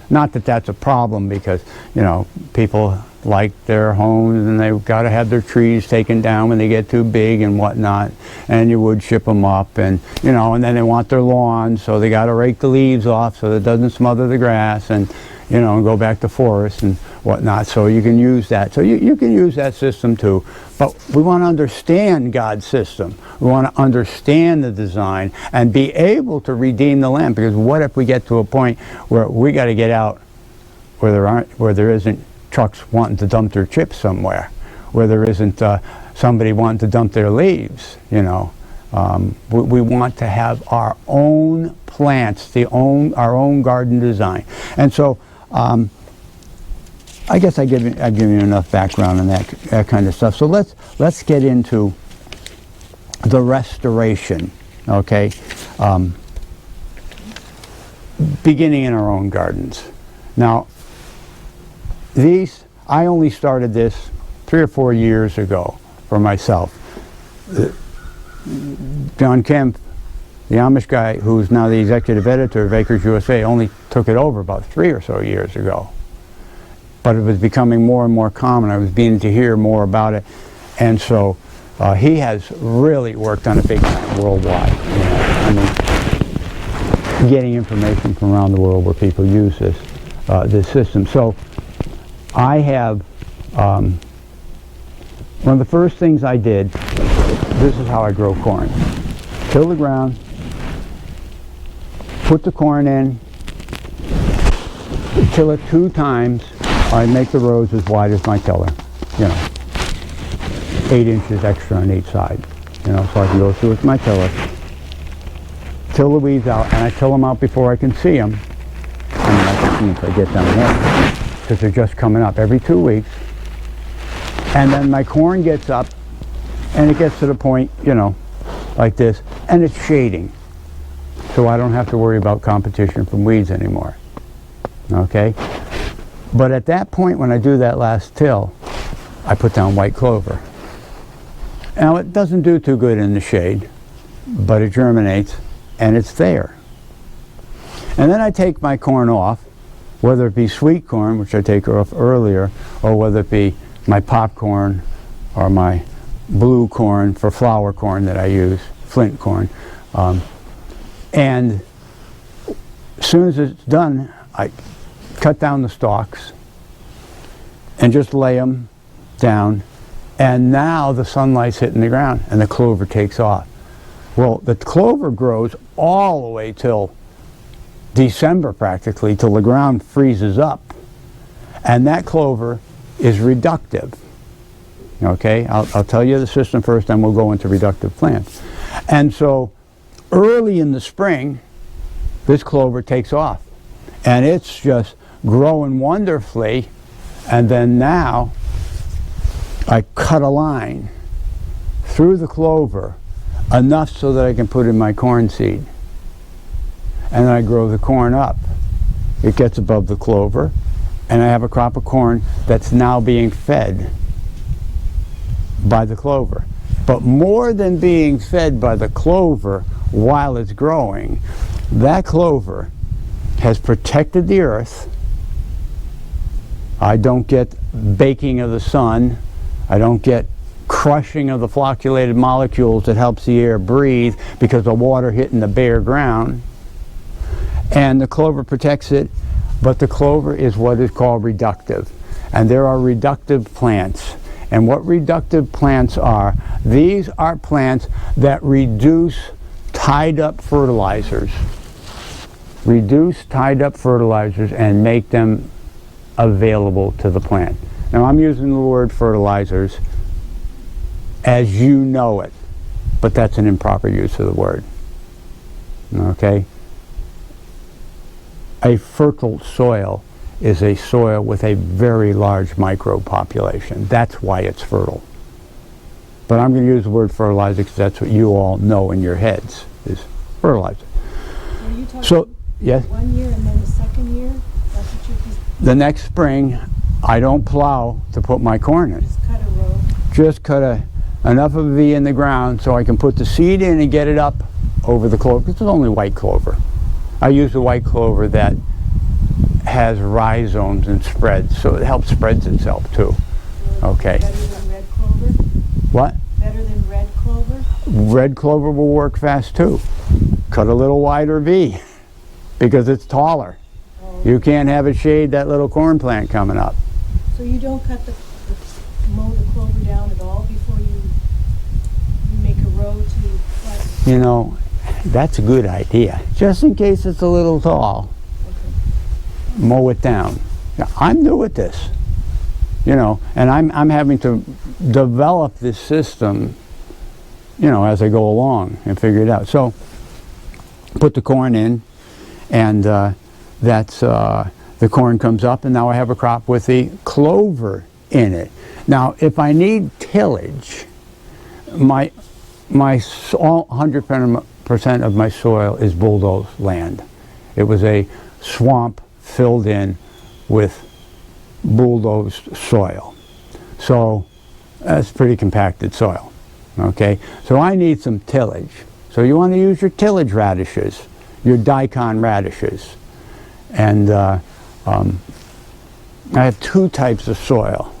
Not that that's a problem, because, you know, people like their homes and they've got to have their trees taken down when they get too big and whatnot, and you would chip them up, and, you know, and then they want their lawns, so they got to rake the leaves off so that it doesn't smother the grass, and, you know, and go back to forest and whatnot. So you can use that. So you can use that system too. But we want to understand God's system. We want to understand the design and be able to redeem the land. Because what if we get to a point where we got to get out where there isn't trucks wanting to dump their chips somewhere, where there isn't somebody wanting to dump their leaves, you know. We want to have our own plants, our own garden design. And so I guess I give you enough background on that kind of stuff. So let's get into the restoration, okay? Beginning in our own gardens. Now, I only started this 3 or 4 years ago for myself. John Kemp, the Amish guy who's now the executive editor of Acres USA, only took it over about 3 or so years ago. But it was becoming more and more common. I was beginning to hear more about it. And so he has really worked on a big time worldwide. You know, I mean, getting information from around the world where people use this system. So I have, one of the first things I did, this is how I grow corn. Till the ground, put the corn in, till it 2 times. I make the rows as wide as my tiller, you know, 8 inches extra on each side, you know, so I can go through with my tiller, till the weeds out, and I till them out before I can see them. I mean, I can see them if I get down there, because they're just coming up every 2 weeks. And then my corn gets up, and it gets to the point, you know, like this, and it's shading, so I don't have to worry about competition from weeds anymore, okay? But at that point, when I do that last till, I put down white clover. Now, it doesn't do too good in the shade, but it germinates, and it's there. And then I take my corn off, whether it be sweet corn, which I take off earlier, or whether it be my popcorn or my blue corn for flour corn that I use, flint corn. And as soon as it's done, I cut down the stalks and just lay them down, and now the sunlight's hitting the ground and the clover takes off. Well, the clover grows all the way till December practically, till the ground freezes up, and that clover is reductive. Okay, I'll tell you the system first, then we'll go into reductive plants. And so early in the spring, this clover takes off, and it's just growing wonderfully. And then now I cut a line through the clover enough so that I can put in my corn seed, and then I grow the corn up. It gets above the clover, and I have a crop of corn that's now being fed by the clover. But more than being fed by the clover while it's growing, that clover has protected the earth. I don't get baking of the sun. I don't get crushing of the flocculated molecules that helps the air breathe because of water hitting the bare ground. And the clover protects it, but the clover is what is called reductive. And there are reductive plants. And what reductive plants are, these are plants that reduce tied up fertilizers. reduce tied up fertilizers and make them available to the plant. Now I'm using the word fertilizers as you know it, but that's an improper use of the word. Okay? A fertile soil is a soil with a very large microbe population. That's why it's fertile. But I'm going to use the word fertilizer because that's what you all know in your heads, is fertilizer. Are you talking So, yes? 1 year and then the second year? That's what you're The next spring, I don't plow to put my corn in. just cut a row? Just cut enough of a V in the ground so I can put the seed in and get it up over the clover. This is only white clover. I use the white clover that has rhizomes and spreads, so it helps spreads itself too. Okay. Better than red clover? What? Better than red clover? Red clover will work fast too. Cut a little wider V because it's taller. Oh. You can't have it shade that little corn plant coming up. So you don't cut mow the clover down at all before you make a row to plant? You know, that's a good idea. Just in case it's a little tall, Okay. mow it down. Now, I'm new at this, you know, and I'm having to develop this system, you know, as I go along and figure it out. So, put the corn in, and the corn comes up, and now I have a crop with the clover in it. Now, if I need tillage, my all 100% of my soil is bulldozed land. It was a swamp filled in with bulldozed soil. So that's pretty compacted soil. Okay, so I need some tillage. So you want to use your tillage radishes, your daikon radishes. And I have two types of soil.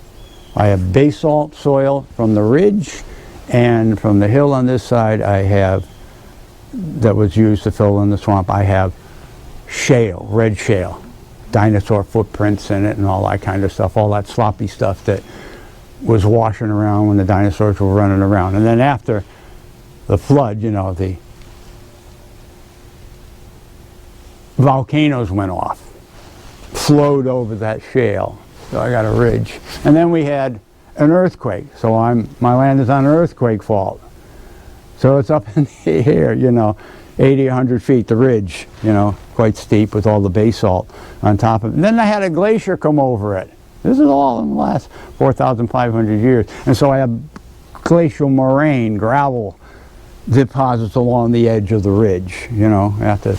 I have basalt soil from the ridge, and from the hill on this side I have, that was used to fill in the swamp, I have shale, red shale, dinosaur footprints in it and all that kind of stuff, all that sloppy stuff that was washing around when the dinosaurs were running around. And then after the flood, you know, the volcanoes went off, flowed over that shale, so I got a ridge. And then we had an earthquake, so my land is on an earthquake fault. So it's up in the air, you know, 80, 100 feet, the ridge, you know, quite steep with all the basalt on top of it. And then I had a glacier come over it. This is all in the last 4,500 years. And so I have glacial moraine, gravel deposits along the edge of the ridge, you know, after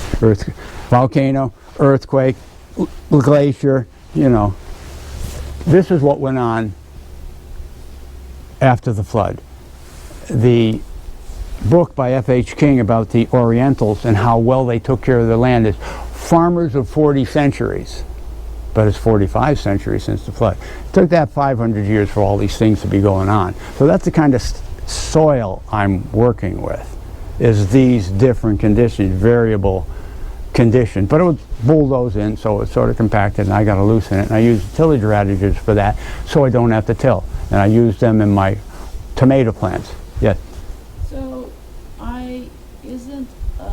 volcano, earthquake, glacier, you know. This is what went on after the flood. The book by F.H. King about the Orientals and how well they took care of their land is farmers of 40 centuries, but it's 45 centuries since the flood. It took that 500 years for all these things to be going on. So that's the kind of soil I'm working with, is these different conditions, variable conditions. But it was bulldozed in, so it's sort of compacted, and I got to loosen it. And I use tillage radishes for that, so I don't have to till. And I use them in my tomato plants. Yes. So, isn't a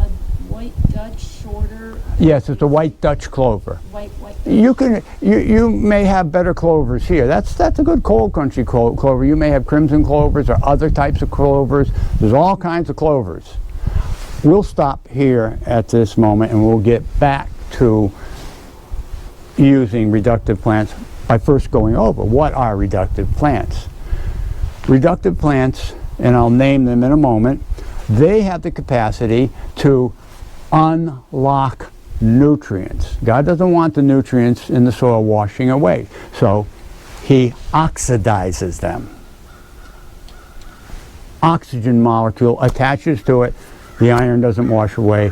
white Dutch shorter? Yes, it's a white Dutch clover. White You may have better clovers here. That's a good cold country clover. You may have crimson clovers or other types of clovers. There's all kinds of clovers. We'll stop here at this moment and we'll get back to using reductive plants by first going over what are reductive plants. Reductive plants, and I'll name them in a moment, they have the capacity to unlock nutrients. God doesn't want the nutrients in the soil washing away, so he oxidizes them. Oxygen molecule attaches to it. The iron doesn't wash away,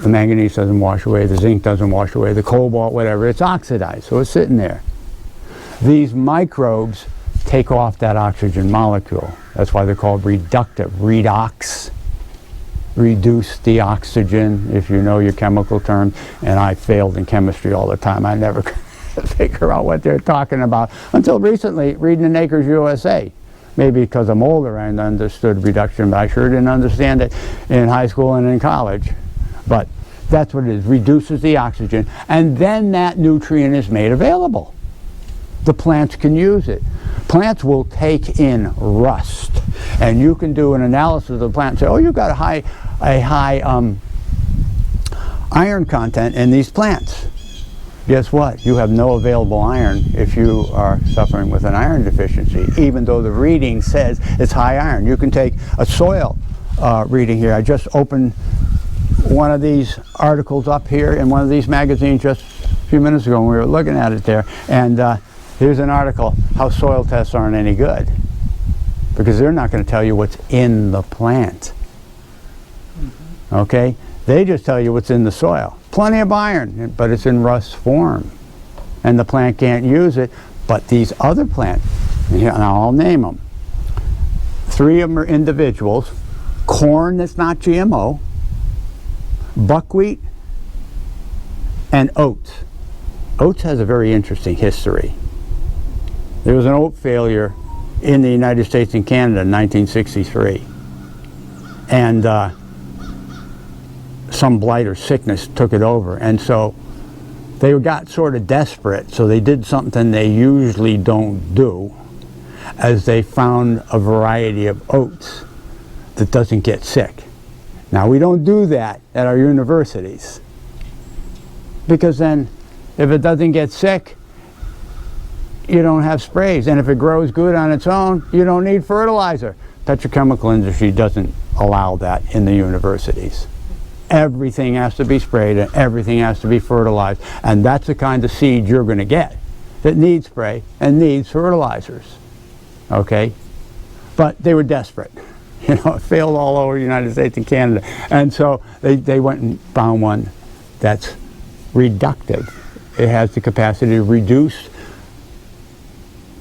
the manganese doesn't wash away, the zinc doesn't wash away, the cobalt, whatever, it's oxidized, so it's sitting there. These microbes take off that oxygen molecule. That's why they're called reductive. Redox, reduce the oxygen, if you know your chemical term. And I failed in chemistry all the time. I never could figure out what they're talking about until recently, reading in Acres USA. Maybe because I'm older, I understood reduction, but I sure didn't understand it in high school and in college. But That's what it is, reduces the oxygen, and then that nutrient is made available. The plants can use it. Plants will take in rust, and you can do an analysis of the plant and say, oh, you've got a high iron content in these plants. Guess what? You have no available iron if you are suffering with an iron deficiency, even though the reading says it's high iron. You can take a soil reading here. I just opened one of these articles up here in one of these magazines just a few minutes ago, and we were looking at it there. And here's an article, how soil tests aren't any good, because they're not going to tell you what's in the plant. Okay? They just tell you what's in the soil. Plenty of iron, but it's in rust form, and the plant can't use it. But these other plants, and I'll name them. 3 of them are individuals. Corn that's not GMO, buckwheat, and oats. Oats has a very interesting history. There was an oat failure in the United States and Canada in 1963, and some blight or sickness took it over, and so they got sort of desperate, so they did something they usually don't do, as they found a variety of oats that doesn't get sick. Now, we don't do that at our universities, because then if it doesn't get sick, you don't have sprays, and if it grows good on its own, you don't need fertilizer. Petrochemical industry doesn't allow that in the universities. Everything has to be sprayed and everything has to be fertilized, and that's the kind of seed you're going to get that needs spray and needs fertilizers. Okay? But they were desperate. You know, it failed all over the United States and Canada, and so they went and found one that's reductive. It has the capacity to reduce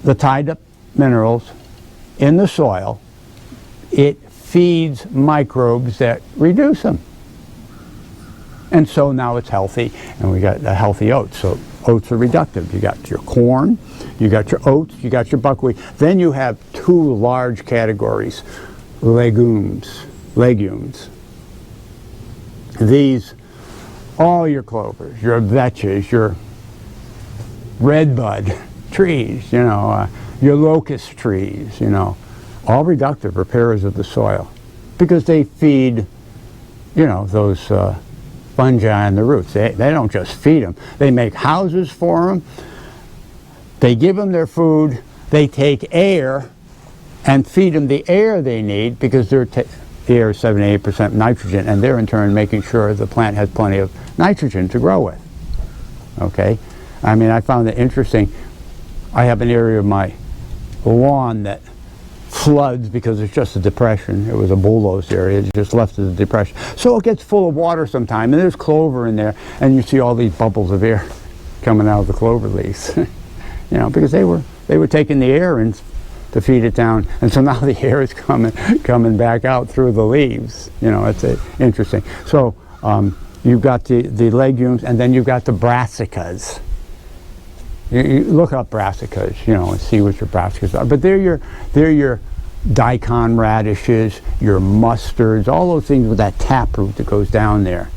the tied up minerals in the soil. It feeds microbes that reduce them. And so now it's healthy, and we got a healthy oats. So oats are reductive. You got your corn, you got your oats, you got your buckwheat. Then you have 2 large categories, legumes. These, all your clovers, your vetches, your redbud trees, you know, your locust trees, you know, all reductive repairers of the soil, because they feed, you know, those fungi in the roots. They don't just feed them. They make houses for them. They give them their food. They take air and feed them the air they need, because the air is 78% nitrogen, and they're in turn making sure the plant has plenty of nitrogen to grow with. Okay? I mean, I found it interesting. I have an area of my lawn that floods because it's just a depression. It was a bulldozed area. It just left as a depression. So it gets full of water sometime, and there's clover in there, and you see all these bubbles of air coming out of the clover leaves. You know, because they were taking the air and to feed it down, and so now the air is coming back out through the leaves. You know, it's interesting. So you've got the legumes, and then you've got the brassicas. You look up brassicas, you know, and see what your brassicas are. But they're your daikon radishes, your mustards, all those things with that taproot that goes down there.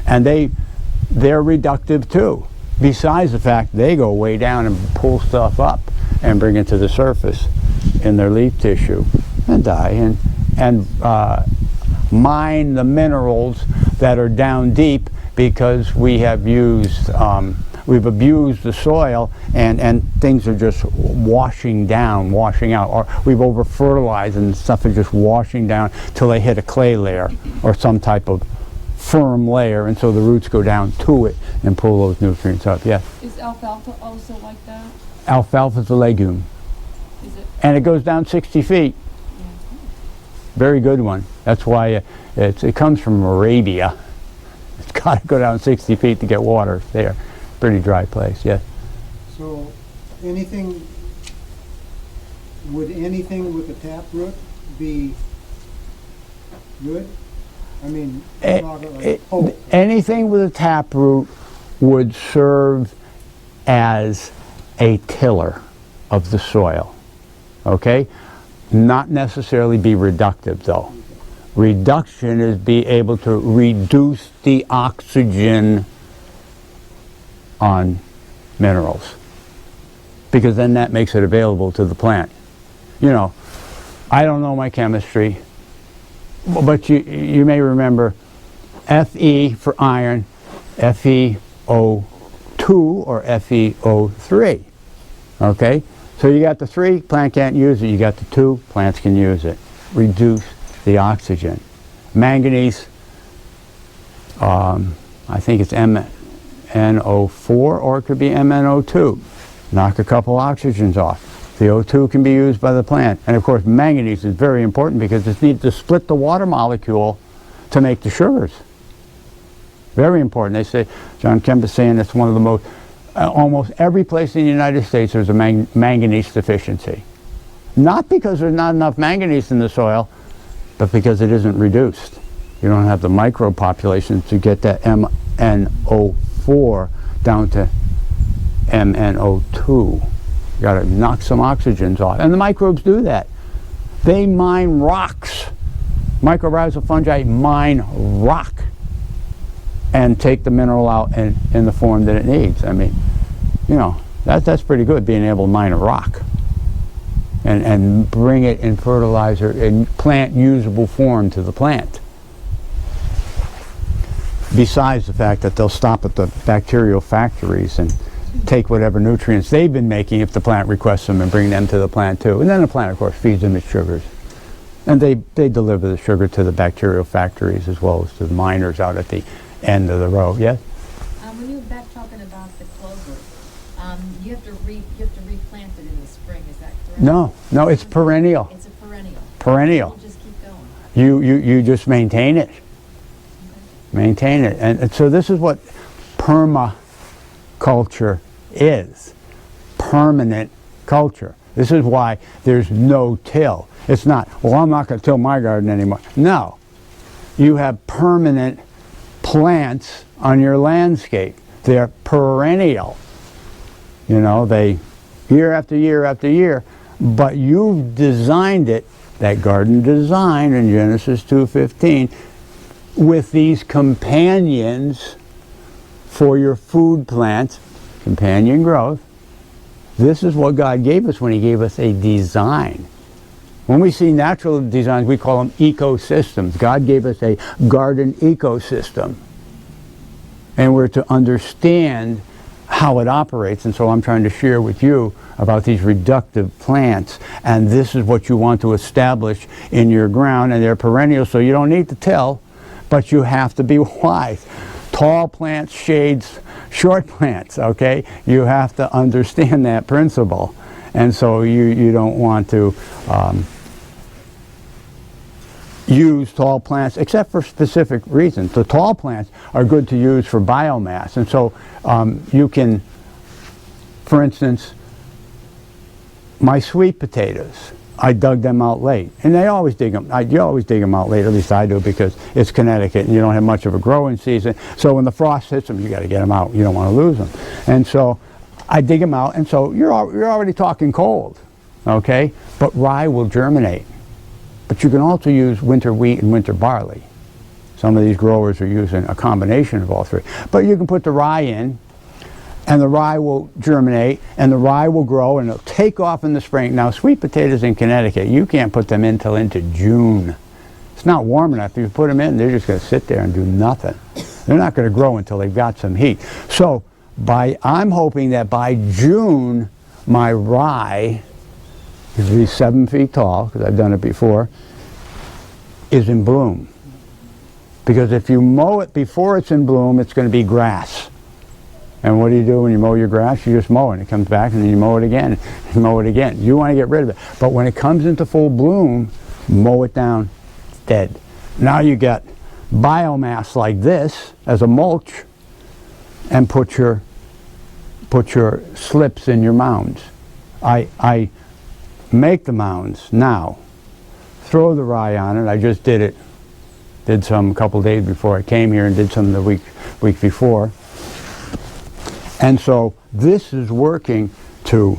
And they're reductive too. Besides the fact they go way down and pull stuff up and bring it to the surface in their leaf tissue and die and mine the minerals that are down deep, because we have used we've abused the soil, and things are just washing out, or we've over fertilized and stuff is just washing down till they hit a clay layer or some type of firm layer, and so the roots go down to it and pull those nutrients up. Yes? Is alfalfa also like that? Alfalfa is a legume. Is it? And it goes down 60 feet. Very good one. That's why it comes from Arabia. It's got to go down 60 feet to get water there. Pretty dry place, yes. So would anything with a taproot be good? I mean, anything with a taproot would serve as a tiller of the soil, okay? Not necessarily be reductive though. Reduction is be able to reduce the oxygen on minerals, because then that makes it available to the plant. You know, I don't know my chemistry, but you may remember Fe for iron, FeO2 or FeO3. Okay? So you got the 3, plant can't use it. You got the 2, plants can use it. Reduce the oxygen. Manganese, I think it's MnO4 or it could be MnO2. Knock a couple oxygens off. The O2 can be used by the plant. And of course manganese is very important because it needs to split the water molecule to make the sugars. Very important. They say, John Kemp is saying it's one of the most, almost every place in the United States there's a manganese deficiency. Not because there's not enough manganese in the soil, but because it isn't reduced. You don't have the microbe population to get that MnO4 down to MnO2. You got to knock some oxygens off. And the microbes do that. They mine rocks. Mycorrhizal fungi mine rock and take the mineral out in the form that it needs. I mean, you know, that's pretty good, being able to mine a rock and bring it in fertilizer in plant usable form to the plant. Besides the fact that they'll stop at the bacterial factories and take whatever nutrients they've been making if the plant requests them and bring them to the plant too. And then the plant, of course, feeds them its sugars. And they deliver the sugar to the bacterial factories as well as to the miners out at the end of the row. Yes? When you were back talking about the clover, you have to replant it in the spring, is that correct? No, it's perennial. It's a perennial. Perennial. It'll just keep going. You just maintain it. Maintain it. And so this is what permaculture is. Permanent culture. This is why there's no till. It's not, well, I'm not going to till my garden anymore. No. You have permanent plants on your landscape. They're perennial. You know, they year after year after year, but you've designed it, that garden design in Genesis 2:15, with these companions for your food plants, companion growth. This is what God gave us when He gave us a design. When we see natural designs, we call them ecosystems. God gave us a garden ecosystem. And we're to understand how it operates. And so I'm trying to share with you about these reductive plants. And this is what you want to establish in your ground. And they're perennial, so you don't need to till, but you have to be wise. Tall plants, shades, short plants, okay? You have to understand that principle. And so you don't want to use tall plants except for specific reasons. The tall plants are good to use for biomass. And so you can, for instance, my sweet potatoes, I dug them out late. And they always dig them. You always dig them out late, at least I do, because it's Connecticut and you don't have much of a growing season. So when the frost hits them, you got to get them out. You don't want to lose them. And so I dig them out, and so you're already talking cold, okay? But rye will germinate. But you can also use winter wheat and winter barley. Some of these growers are using a combination of all three. But you can put the rye in, and the rye will germinate, and the rye will grow, and it'll take off in the spring. Now, sweet potatoes in Connecticut, you can't put them in till into June. It's not warm enough. If you put them in, they're just going to sit there and do nothing. They're not going to grow until they've got some heat. So I'm hoping that by June, my rye, is at least 7 feet tall, because I've done it before, is in bloom. Because if you mow it before it's in bloom, it's going to be grass. And what do you do when you mow your grass? You just mow it, and it comes back, and then you mow it again, and mow it again. You want to get rid of it. But when it comes into full bloom, mow it down, it's dead. Now you get biomass like this as a mulch, and put your slips in your mounds. I make the mounds now, throw the rye on it. I just did some a couple days before I came here, and did some the week before. And so this is working to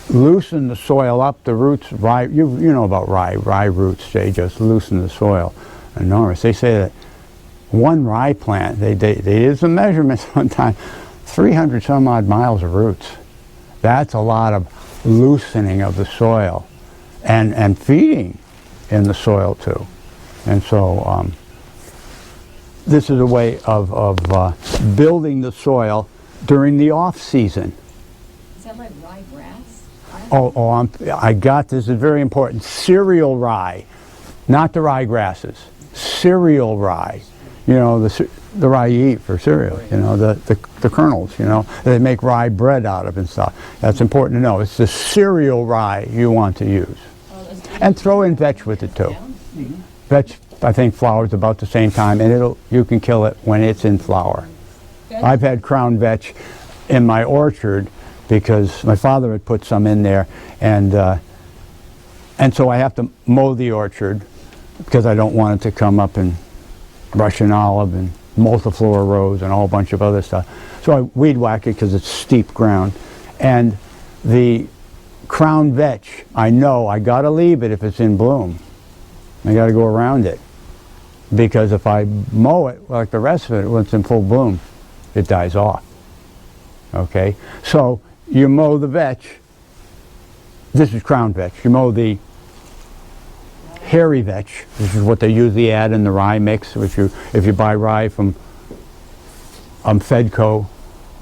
loosen the soil up. The roots, rye, you know about rye roots, they just loosen the soil enormous. They say that one rye plant, they did some measurements one time, 300 some odd miles of roots. That's a lot of loosening of the soil and feeding in the soil too. And so this is a way of building the soil during the off season. Is that like ryegrass? I got this, is very important. Cereal rye, not the rye grasses. Cereal rye. You know, the rye you eat for cereal, you know, the kernels, you know, they make rye bread out of and stuff. That's important to know. It's the cereal rye you want to use. And throw in vetch with it too. Vetch, I think, flowers about the same time, and you can kill it when it's in flower. I've had crown vetch in my orchard because my father had put some in there, and so I have to mow the orchard because I don't want it to come up and Russian olive and multiflora rose and a whole bunch of other stuff. So I weed whack it because it's steep ground. And the crown vetch, I know I gotta leave it if it's in bloom. I gotta go around it. Because if I mow it like the rest of it, when it's in full bloom, it dies off. Okay? So you mow the vetch. This is crown vetch. You mow the hairy vetch. This is what they usually add in the rye mix. If you buy rye from Fedco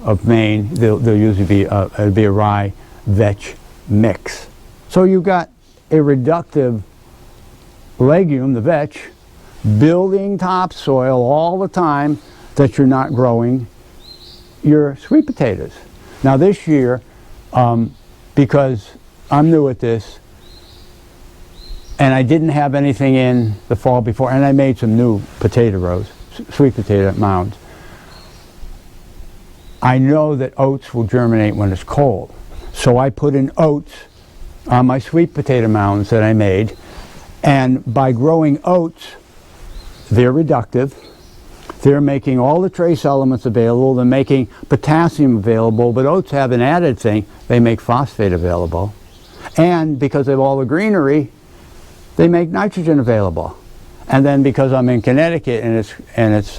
of Maine, they'll usually be it'll be a rye vetch mix. So you've got a reductive legume, the vetch, building topsoil all the time that you're not growing your sweet potatoes. Now this year, because I'm new at this, and I didn't have anything in the fall before, and I made some new potato rows, sweet potato mounds. I know that oats will germinate when it's cold. So I put in oats on my sweet potato mounds that I made, and by growing oats, they're reductive. They're making all the trace elements available. They're making potassium available, but oats have an added thing. They make phosphate available. And because of all the greenery, they make nitrogen available. And then because I'm in Connecticut and it's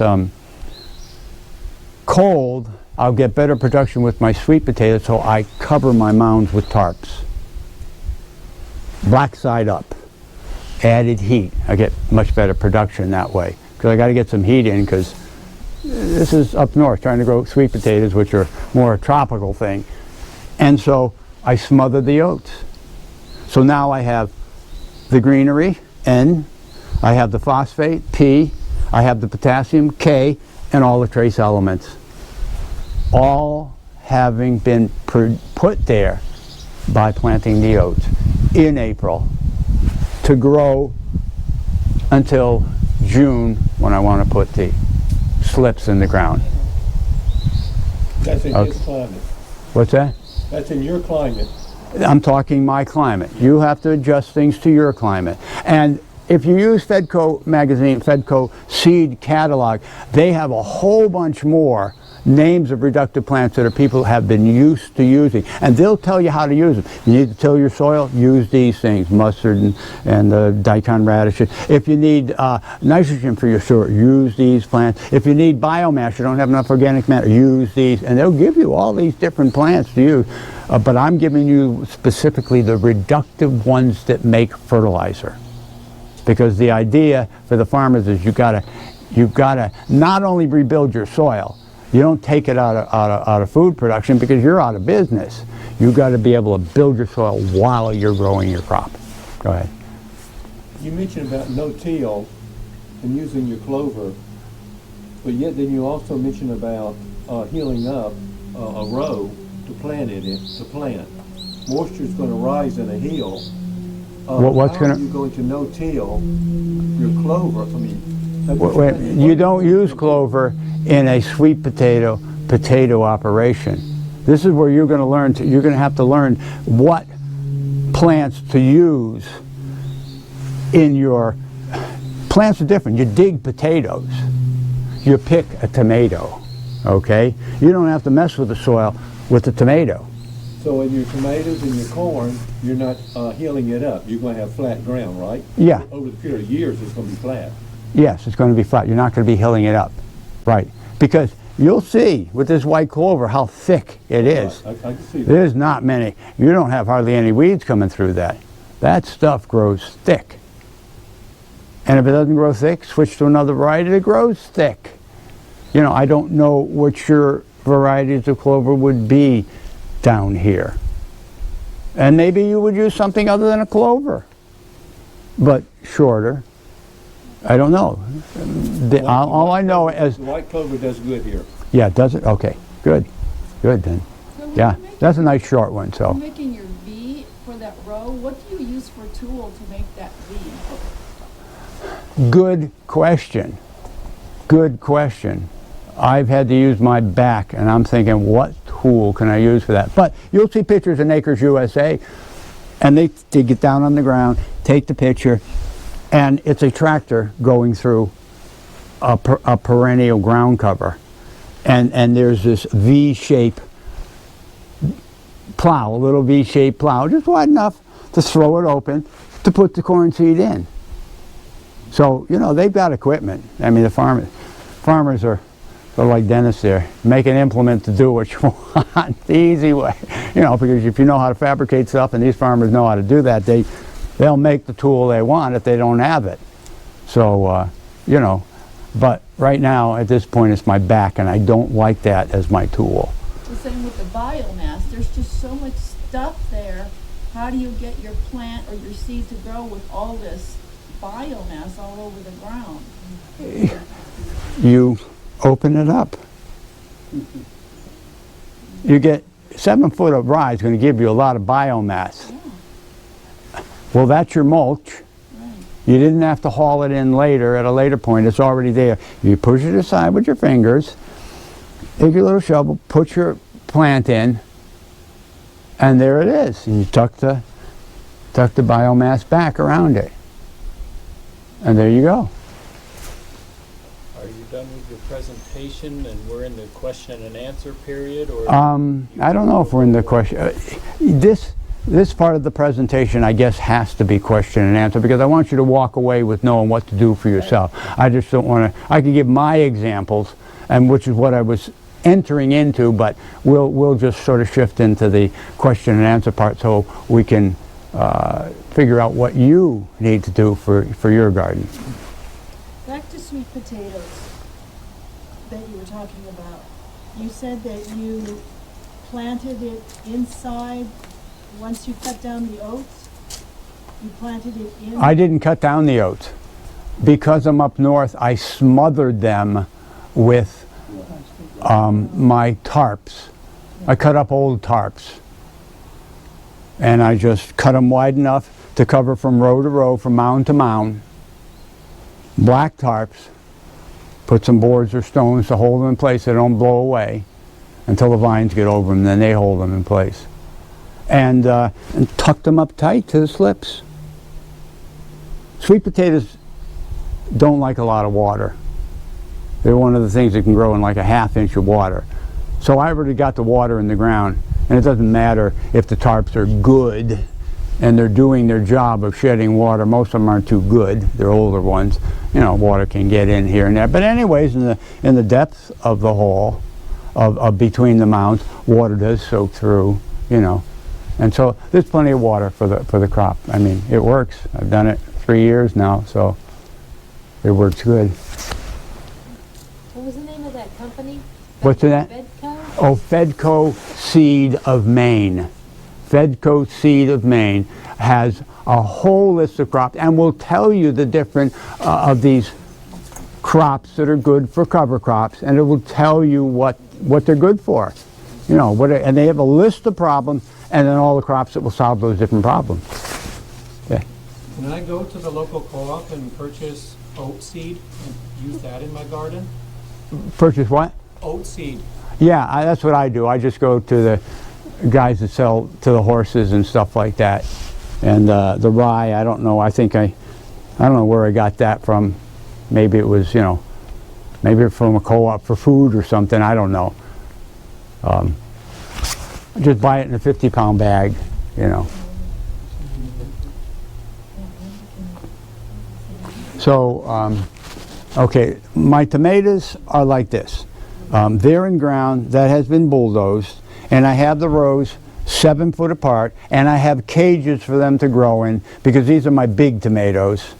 cold, I'll get better production with my sweet potatoes, so I cover my mounds with tarps. Black side up. Added heat. I get much better production that way. Because I got to get some heat in, because this is up north trying to grow sweet potatoes, which are more a tropical thing. And so I smother the oats. So now I have the greenery, N, I have the phosphate, P, I have the potassium, K, and all the trace elements. All having been put there by planting the oats in April to grow until June when I want to put the slips in the ground. That's in his climate. What's that? That's in your climate. I'm talking my climate. You have to adjust things to your climate. And if you use Fedco magazine, Fedco seed catalog, they have a whole bunch more names of reductive plants that people have been used to using. And they'll tell you how to use them. You need to till your soil, use these things, mustard and daikon radishes. If you need nitrogen for your soil, use these plants. If you need biomass, you don't have enough organic matter, use these. And they'll give you all these different plants to use. But I'm giving you specifically the reductive ones that make fertilizer. Because the idea for the farmers is you've got to not only rebuild your soil, you don't take it out of food production because you're out of business. You've got to be able to build your soil while you're growing your crop. Go ahead. You mentioned about no-till and using your clover, but yet then you also mentioned about healing up a row to plant it in, to plant. Moisture is going to rise in a hill. What's how going are you going to no-till your clover? I mean, Wait, you don't use clover in a sweet potato operation. This is where you're going to learn. You're going to have to learn what plants to use in your. Plants are different. You dig potatoes. You pick a tomato. Okay. You don't have to mess with the soil with the tomato. So in your tomatoes and your corn, you're not healing it up. You're going to have flat ground, right? Yeah. Over the period of years, it's going to be flat. Yes, it's going to be flat. You're not going to be hilling it up. Right. Because you'll see with this white clover how thick it is. Right. I can see that. There's not many. You don't have hardly any weeds coming through that. That stuff grows thick. And if it doesn't grow thick, switch to another variety that grows thick. You know, I don't know what your varieties of clover would be down here. And maybe you would use something other than a clover, but shorter. I don't know. All I know is, The white clover does good here. yeah, does it? Okay, good. Good then. So when Yeah, you're making- that's a nice short one, so. When making your V for that row, what do you use for tool to make that V? Good question. Good question. I've had to use my back, and I'm thinking, what tool can I use for that? But you'll see pictures in Acres USA, and they get down on the ground, take the picture, and it's a tractor going through a perennial ground cover. And there's this V-shape plow, a little V-shaped plow, just wide enough to throw it open to put the corn seed in. So, you know, they've got equipment. I mean, the farmers are like dentists there. Make an implement to do what you want the easy way. You know, because if you know how to fabricate stuff, and these farmers know how to do that, they'll make the tool they want if they don't have it. So, you know, but right now, at this point, it's my back, and I don't like that as my tool. The same with the biomass. There's just so much stuff there. How do you get your plant or your seed to grow with all this biomass all over the ground? You open it up. You get 7 foot of rye is going to give you a lot of biomass. Yeah, Well, that's your mulch. right. You didn't have to haul it in later, at a later point. It's already there. You push it aside with your fingers, take your little shovel, put your plant in, and there it is. And you tuck the biomass back around it. And there you go. Are you done with your presentation and we're in the question and answer period, or? I don't know if we're in the question. This part of the presentation, I guess, has to be question and answer, because I want you to walk away with knowing what to do for yourself. I just don't want to. I can give my examples, and which is what I was entering into, but we'll just sort of shift into the question and answer part, so we can figure out what you need to do for your garden. Back to sweet potatoes that you were talking about. You said that you planted it inside once you cut down the oats? You planted it in? I didn't cut down the oats. Because I'm up north, I smothered them with my tarps. I cut up old tarps. And I just cut them wide enough to cover from row to row, from mound to mound. Black tarps. Put some boards or stones to hold them in place so they don't blow away until the vines get over them, then they hold them in place. And tuck them up tight to the slips. Sweet potatoes don't like a lot of water. They're one of the things that can grow in like a ½ inch of water. So I already got the water in the ground, and it doesn't matter if the tarps are good and they're doing their job of shedding water. Most of them aren't too good. They're older ones. You know, water can get in here and there. But anyways, in the depth of the hole, of between the mounds, water does soak through, you know. And so there's plenty of water for the crop. I mean, it works. I've done it 3 years now, so it works good. What was the name of that company? What's that? Bedco? Oh, Fedco Seed of Maine. Fedco Seed of Maine has a whole list of crops and will tell you the different of these crops that are good for cover crops, and it will tell you what they're good for. You know, and they have a list of problems and then all the crops that will solve those different problems. Yeah. Can I go to the local co-op and purchase oat seed and use that in my garden? Purchase what? Oat seed. Yeah, that's what I do. I just go to the guys that sell to the horses and stuff like that. And the rye, I don't know. I don't know where I got that from. Maybe it was, you know, maybe from a co-op for food or something. I don't know. Just buy it in a 50-pound bag, you know. So, okay, my tomatoes are like this. They're in ground that has been bulldozed, and I have the rows 7 foot apart, and I have cages for them to grow in, because these are my big tomatoes.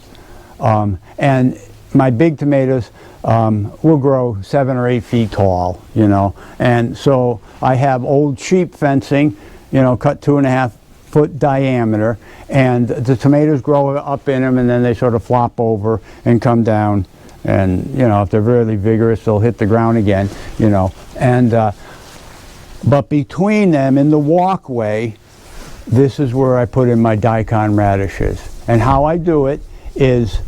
And my big tomatoes will grow 7 or 8 feet tall, you know. And so I have old sheep fencing, you know, cut 2.5 foot diameter, and the tomatoes grow up in them, and then they sort of flop over and come down, and you know, if they're really vigorous, they'll hit the ground again, you know. And but between them in the walkway, this is where I put in my daikon radishes. And how I do it is,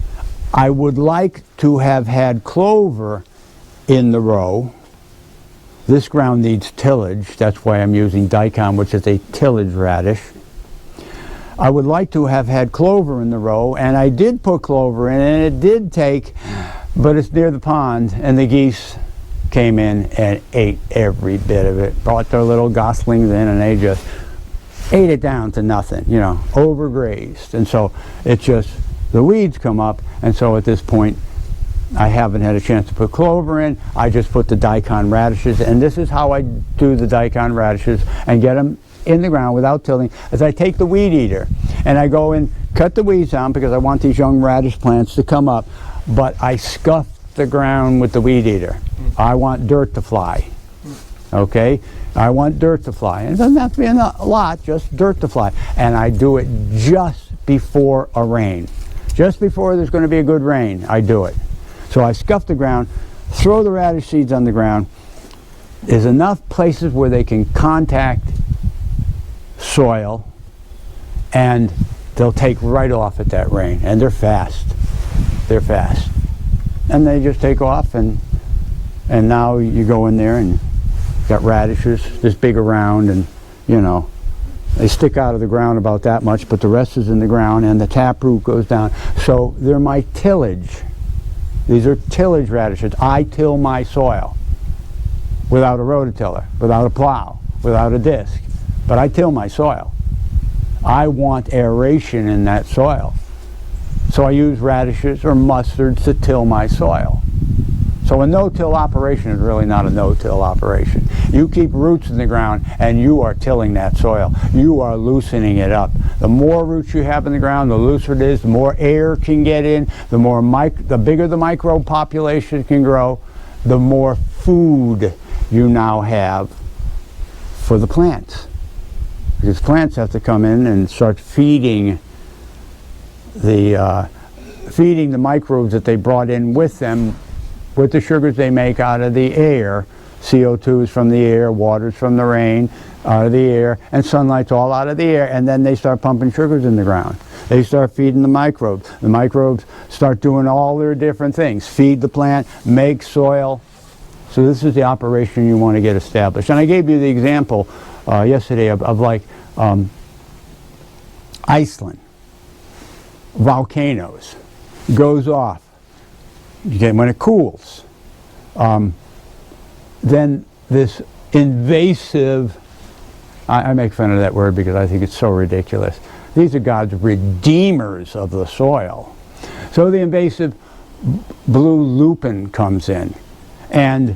I would like to have had clover in the row. This ground needs tillage, that's why I'm using daikon, which is a tillage radish. I would like to have had clover in the row, and I did put clover in, and it did take, but it's near the pond, and the geese came in and ate every bit of it. Brought their little goslings in, and they just ate it down to nothing, you know, overgrazed. And so it's just, the weeds come up, and so at this point, I haven't had a chance to put clover in. I just put the daikon radishes, and this is how I do the daikon radishes and get them in the ground without tilling, as I take the weed eater and I go and cut the weeds down, because I want these young radish plants to come up, but I scuff the ground with the weed eater. I want dirt to fly. Okay? I want dirt to fly. And it doesn't have to be a lot, just dirt to fly. And I do it just before a rain. Just before there's going to be a good rain, I do it. So I scuff the ground, throw the radish seeds on the ground. There's enough places where they can contact soil, and they'll take right off at that rain, and they're fast. They're fast, and they just take off, and now you go in there and got radishes this big around, and you know, they stick out of the ground about that much, but the rest is in the ground, and the taproot goes down. So they're my tillage. These are tillage radishes. I till my soil without a rototiller, without a plow, without a disc. But I till my soil. I want aeration in that soil. So I use radishes or mustards to till my soil. So a no-till operation is really not a no-till operation. You keep roots in the ground and you are tilling that soil. You are loosening it up. The more roots you have in the ground, the looser it is, the more air can get in, the bigger the microbe population can grow, the more food you now have for the plants. Because plants have to come in and start feeding the microbes that they brought in with them, with the sugars they make out of the air. CO2 is from the air, water's from the rain, out of the air, and sunlight's all out of the air, and then they start pumping sugars in the ground. They start feeding the microbes. The microbes start doing all their different things. Feed the plant, make soil. So this is the operation you want to get established. And I gave you the example yesterday of like Iceland, volcanoes, goes off. When it cools, then this invasive, I make fun of that word because I think it's so ridiculous. These are God's redeemers of the soil. So the invasive blue lupin comes in, and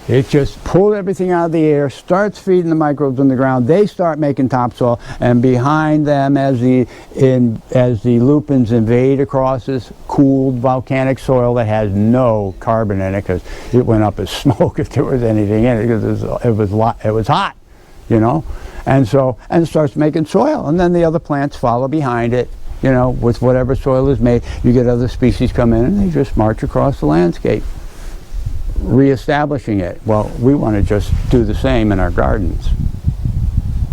it just pulls everything out of the air, starts feeding the microbes in the ground. They start making topsoil, and behind them, as the lupins invade across this cooled volcanic soil that has no carbon in it, because it went up as smoke if there was anything in it, because it was hot, you know, and it starts making soil, and then the other plants follow behind it, you know, with whatever soil is made. You get other species come in, and they just march across the landscape, reestablishing it. Well, we want to just do the same in our gardens.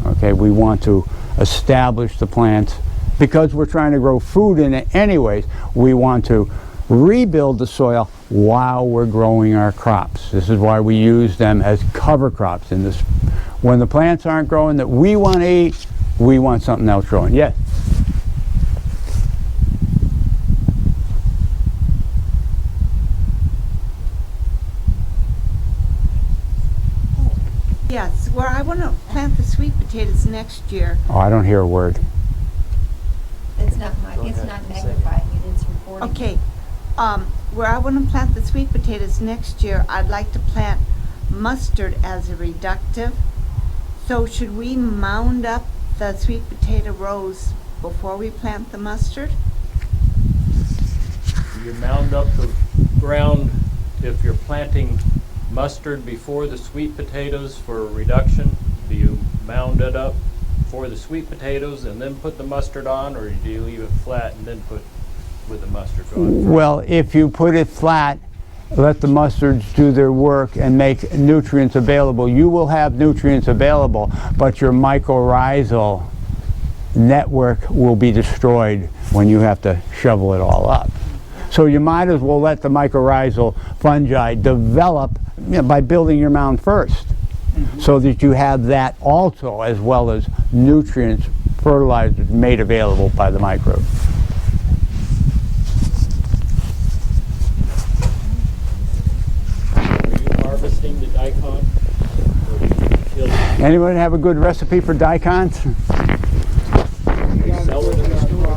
Okay, we want to establish the plants, because we're trying to grow food in it anyways. We want to rebuild the soil while we're growing our crops. This is why we use them as cover crops in this. When the plants aren't growing that we want to eat, we want something else growing. Yes? Yes, where I want to plant the sweet potatoes next year. Oh, I don't hear a word. It's not magnifying it, it's recording. Okay, where I want to plant the sweet potatoes next year, I'd like to plant mustard as a reductive. So should we mound up the sweet potato rows before we plant the mustard? You mound up the ground if you're planting mustard before the sweet potatoes for reduction. Do you mound it up for the sweet potatoes and then put the mustard on, or do you leave it flat and then put with the mustard on? Well, if you put it flat, let the mustards do their work and make nutrients available. You will have nutrients available, but your mycorrhizal network will be destroyed when you have to shovel it all up. So you might as well let the mycorrhizal fungi develop, you know, by building your mound first, so that you have that also, as well as nutrients, fertilizers made available by the microbes. Are you harvesting the daikon, or do you kill it? Anyone have a good recipe for daikons? Sell it in the store?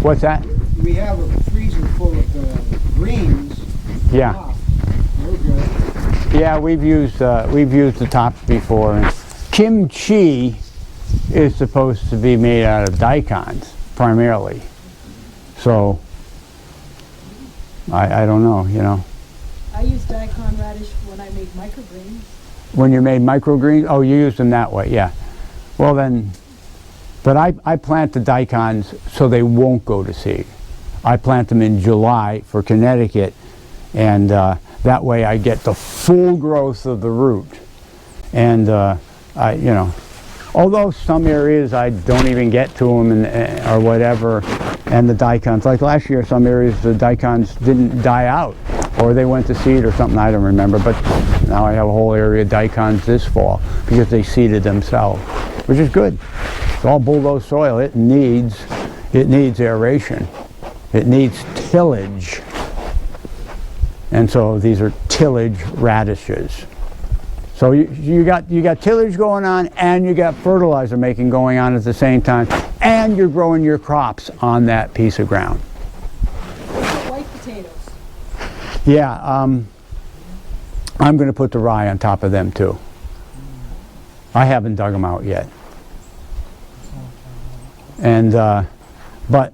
What's that? We have a freezer full of greens. Yeah. Wow, they're good. Yeah, we've used the tops before. And kimchi is supposed to be made out of daikons primarily. So I don't know, you know. I use daikon radish when I make microgreens. When you made microgreens, oh, you use them that way, yeah. Well then, but I plant the daikons so they won't go to seed. I plant them in July for Connecticut, and that way I get the full growth of the root. And you know, although some areas I don't even get to them or whatever, and the daikons, like last year, some areas the daikons didn't die out, or they went to seed or something, I don't remember. But now I have a whole area of daikons this fall because they seeded themselves, which is good. It's all bulldozed soil. It needs aeration. It needs tillage. And so these are tillage radishes. So you got tillage going on, and you got fertilizer making going on at the same time, and you're growing your crops on that piece of ground. White potatoes. Yeah, I'm going to put the rye on top of them too. I haven't dug them out yet. And but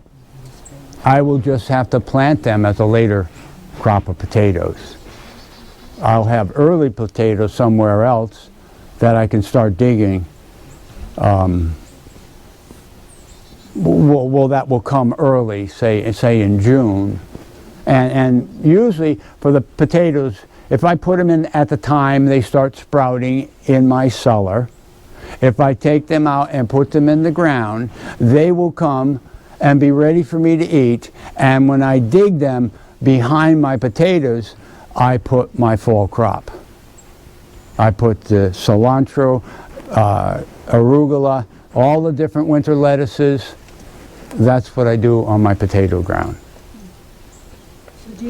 I will just have to plant them as a later crop of potatoes. I'll have early potatoes somewhere else that I can start digging. That will come early, say in June. And usually for the potatoes, if I put them in at the time they start sprouting in my cellar, if I take them out and put them in the ground, they will come and be ready for me to eat. And when I dig them behind my potatoes, I put my fall crop. I put the cilantro, arugula, all the different winter lettuces. That's what I do on my potato ground.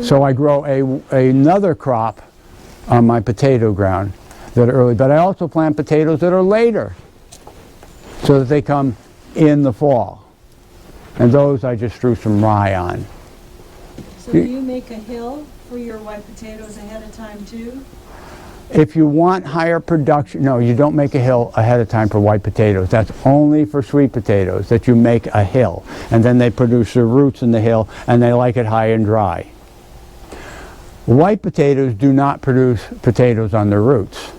So I grow another crop on my potato ground that are early, but I also plant potatoes that are later, so that they come in the fall. And those I just threw some rye on. So do you make a hill for your white potatoes ahead of time too? If you want higher production, no, you don't make a hill ahead of time for white potatoes. That's only for sweet potatoes that you make a hill. And then they produce their roots in the hill, and they like it high and dry. White potatoes do not produce potatoes on their roots.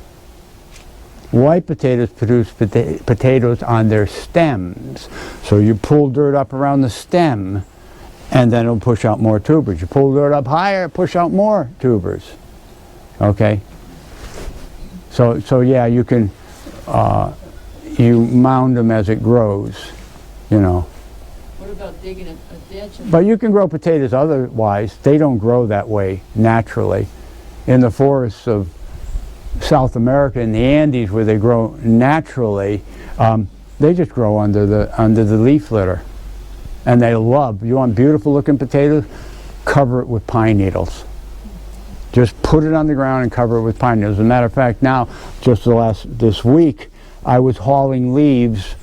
White potatoes produce potatoes on their stems. So you pull dirt up around the stem, and then it'll push out more tubers. You pull dirt up higher, push out more tubers. Okay? So yeah, you can, you mound them as it grows, you know. What about digging a ditch? But you can grow potatoes otherwise. They don't grow that way naturally. In the forests of South America, in the Andes, where they grow naturally, they just grow under the leaf litter. And they love, you want beautiful looking potatoes? Cover it with pine needles. Just put it on the ground and cover it with pine needles. As a matter of fact, now, just this week, I was hauling leaves.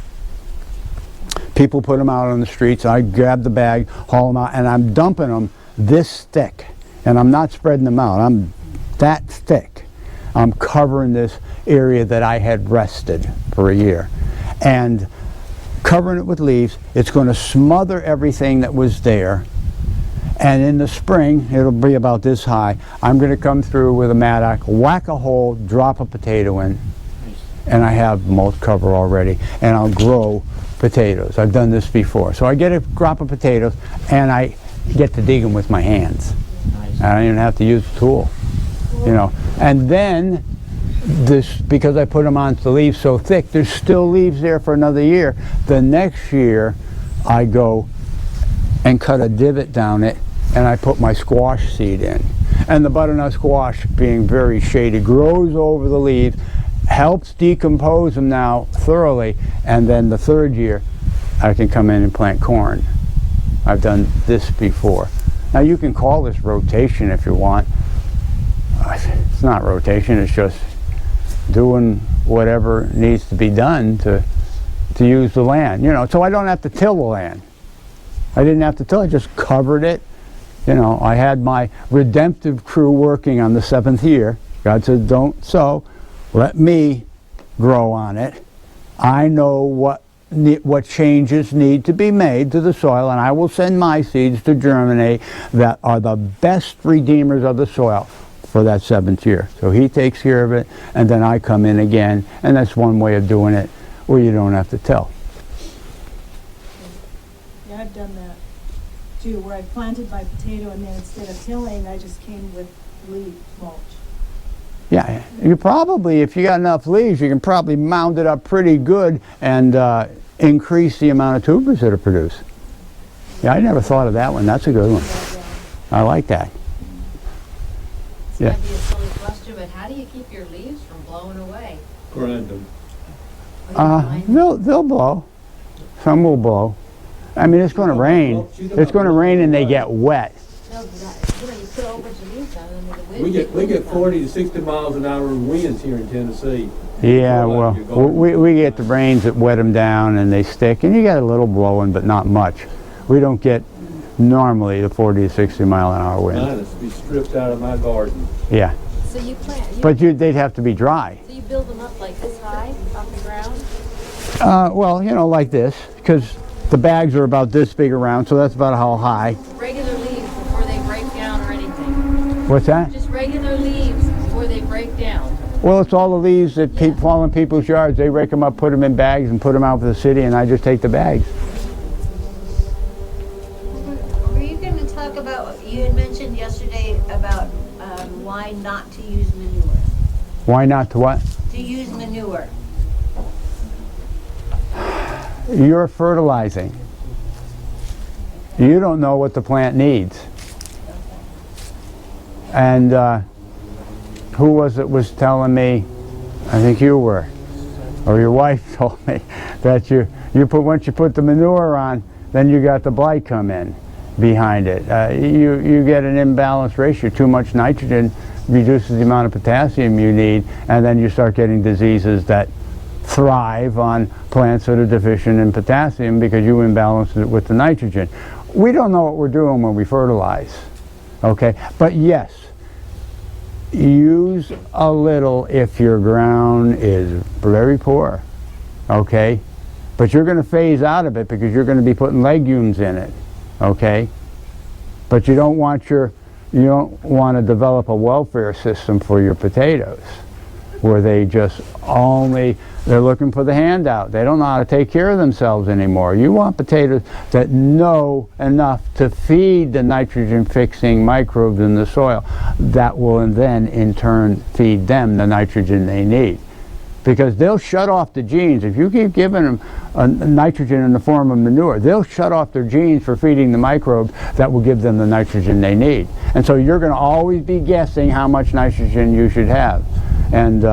People put them out on the streets. I grab the bag, haul them out, and I'm dumping them this thick. And I'm not spreading them out. I'm that thick. I'm covering this area that I had rested for a year. And covering it with leaves, it's going to smother everything that was there. And in the spring, it'll be about this high. I'm going to come through with a mattock, whack a hole, drop a potato in, and I have mulch cover already, and I'll grow potatoes. I've done this before. So I get a crop of potatoes, and I get to dig them with my hands. I don't even have to use a tool, you know. And then, because I put them onto the leaves so thick, there's still leaves there for another year. The next year, I go and cut a divot down it, and I put my squash seed in. And the butternut squash, being very shady, grows over the leaves, helps decompose them now thoroughly, and then the third year I can come in and plant corn. I've done this before. Now you can call this rotation if you want. It's not rotation, it's just doing whatever needs to be done to use the land, you know, so I don't have to till the land. I didn't have to till, I just covered it. You know, I had my redemptive crew working on the 7th year. God said, don't sow, let me grow on it. I know what changes need to be made to the soil, and I will send my seeds to germinate that are the best redeemers of the soil for that 7th year. So he takes care of it, and then I come in again, and that's one way of doing it where you don't have to till. Yeah, I've done that too, where I planted my potato and then instead of tilling, I just came with leaf mulch. Yeah, you probably, if you got enough leaves, you can probably mound it up pretty good and increase the amount of tubers that are produced. Yeah, I never thought of that one. That's a good one. I like that. This might be a silly question, but how do you keep your leaves from blowing away? Grind them. They'll blow. Some will blow. I mean, it's going to rain. It's going to rain and they get wet. No, but you put a whole bunch of leaves on them and the wind. We get 40 to 60 miles an hour winds here in Tennessee. Yeah, well, we get the rains that wet them down and they stick, and you get a little blowing, but not much. We don't get normally the 40 to 60 mile an hour wind. Mine is to be stripped out of my garden. Yeah. So you plant. But they'd have to be dry. So you build them up like this high off the ground? Well, you know, like this, because the bags are about this big around, so that's about how high. Regular leaves before they break down or anything? What's that? Just regular leaves before they break down? Well, it's all the leaves that fall in people's yards. They rake them up, put them in bags, and put them out for the city, and I just take the bags. Were you going to talk about, you had mentioned yesterday about why not to use manure? Why not to what? To use manure. You're fertilizing. You don't know what the plant needs. And who was it was telling me, I think you were, or your wife told me, that once you put the manure on, then you got the blight come in behind it. You get an imbalanced ratio. Too much nitrogen reduces the amount of potassium you need, and then you start getting diseases that thrive on plants that are deficient in potassium because you imbalance it with the nitrogen. We don't know what we're doing when we fertilize, okay? But yes, use a little if your ground is very poor, okay? But you're going to phase out of it because you're going to be putting legumes in it, okay? But you don't want to develop a welfare system for your potatoes where they just they're looking for the handout. They don't know how to take care of themselves anymore. You want potatoes that know enough to feed the nitrogen-fixing microbes in the soil that will then in turn feed them the nitrogen they need. Because they'll shut off the genes. If you keep giving them nitrogen in the form of manure, they'll shut off their genes for feeding the microbes that will give them the nitrogen they need. And so you're going to always be guessing how much nitrogen you should have. And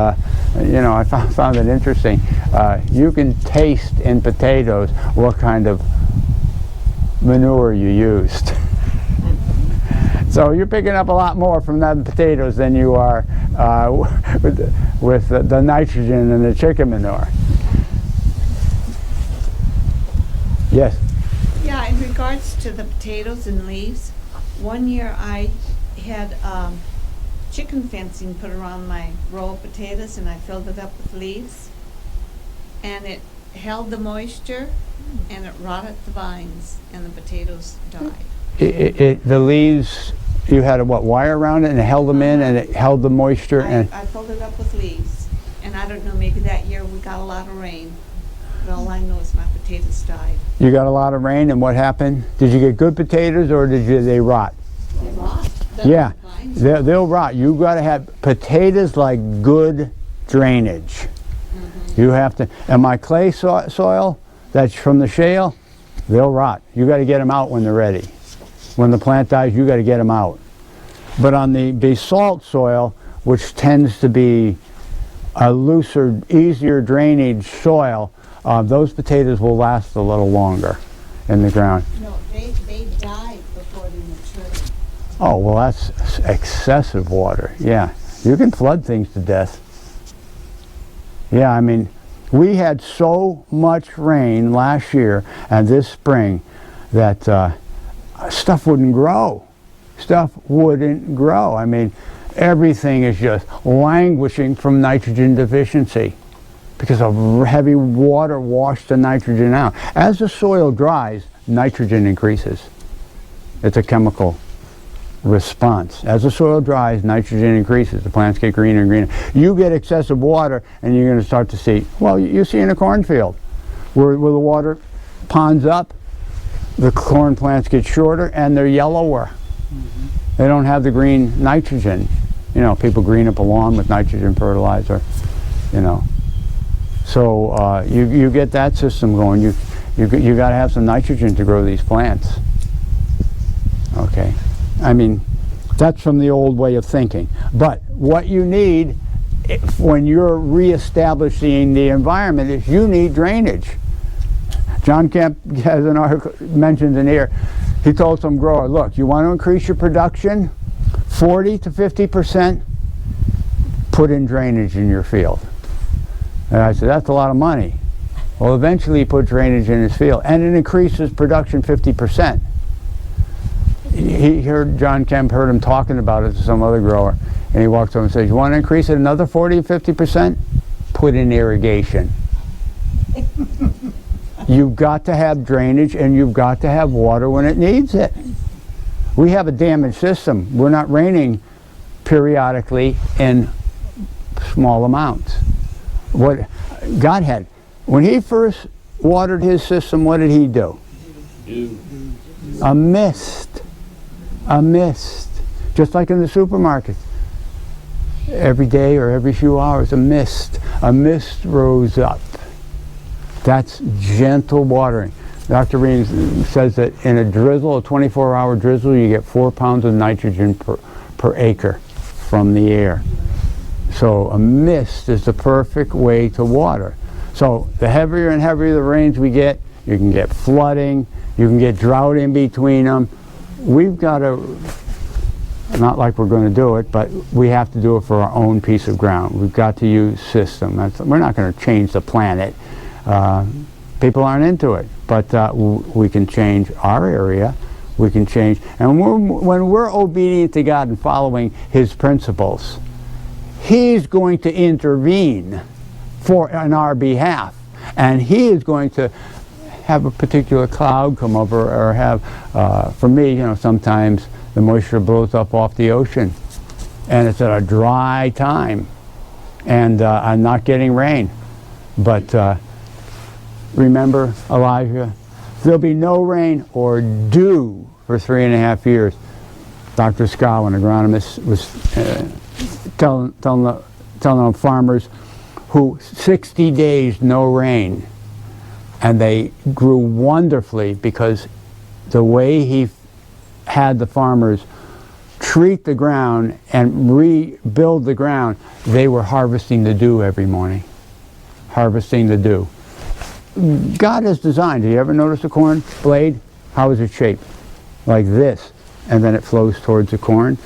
you know, I found it interesting. You can taste in potatoes what kind of manure you used. So you're picking up a lot more from the potatoes than you are with the nitrogen and the chicken manure. Yes? Yeah, in regards to the potatoes and leaves, one year I had chicken fencing put around my row of potatoes and I filled it up with leaves. And it held the moisture and it rotted the vines and the potatoes died. The leaves, you had a wire around it and it held them in and it held the moisture and... I filled it up with leaves. And I don't know, maybe that year we got a lot of rain. But all I know is my potatoes died. You got a lot of rain and what happened? Did you get good potatoes or did they rot? They rot. Yeah, they'll rot. You got to have potatoes like good drainage. You have to, and my clay soil, that's from the shale, they'll rot. You got to get them out when they're ready. When the plant dies, you got to get them out. But on the basalt soil, which tends to be a looser, easier drainage soil, those potatoes will last a little longer in the ground. No, they died before they matured. Oh, well, that's excessive water. Yeah, you can flood things to death. Yeah, I mean, we had so much rain last year and this spring that stuff wouldn't grow. Stuff wouldn't grow. I mean, everything is just languishing from nitrogen deficiency because of heavy water washed the nitrogen out. As the soil dries, nitrogen increases. It's a chemical response. As the soil dries, nitrogen increases. The plants get greener and greener. You get excessive water and you're going to start to see, well, you see in a cornfield where the water ponds up, the corn plants get shorter and they're yellower. They don't have the green nitrogen. You know, people green up a lawn with nitrogen fertilizer, you know. So you get that system going. You got to have some nitrogen to grow these plants. Okay. I mean, that's from the old way of thinking. But what you need when you're reestablishing the environment is you need drainage. John Kemp has an article, mentions in here, he told some grower, look, you want to increase your production 40 to 50%, put in drainage in your field. And I said, that's a lot of money. Well, eventually he put drainage in his field, and it increases production 50%. He heard, John Kemp heard him talking about it to some other grower, and he walked over and said, you want to increase it another 40 or 50%? Put in irrigation. You've got to have drainage and you've got to have water when it needs it. We have a damaged system. We're not raining periodically in small amounts. What God had, when he first watered his system, what did he do? A mist. A mist. Just like in the supermarket. Every day or every few hours, a mist. A mist rose up. That's gentle watering. Dr. Ream says that in a drizzle, a 24-hour drizzle, you get 4 pounds of nitrogen per acre from the air. So a mist is the perfect way to water. So the heavier and heavier the rains we get, you can get flooding, you can get drought in between them. We've got to, not like we're going to do it, but we have to do it for our own piece of ground. We've got to use system. We're not going to change the planet. People aren't into it, but we can change our area. We can change, and when we're obedient to God and following His principles, He's going to intervene on our behalf, and He is going to have a particular cloud come over, or have, for me, you know, sometimes the moisture blows up off the ocean, and it's at a dry time, and I'm not getting rain, but. Remember, Elijah, there'll be no rain or dew for 3.5 years. Dr. Scott, an agronomist, was telling farmers who 60 days no rain, and they grew wonderfully because the way he had the farmers treat the ground and rebuild the ground, they were harvesting the dew every morning. Harvesting the dew. God has designed. Do you ever notice a corn blade? How is it shaped? Like this. and then it flows towards the corn,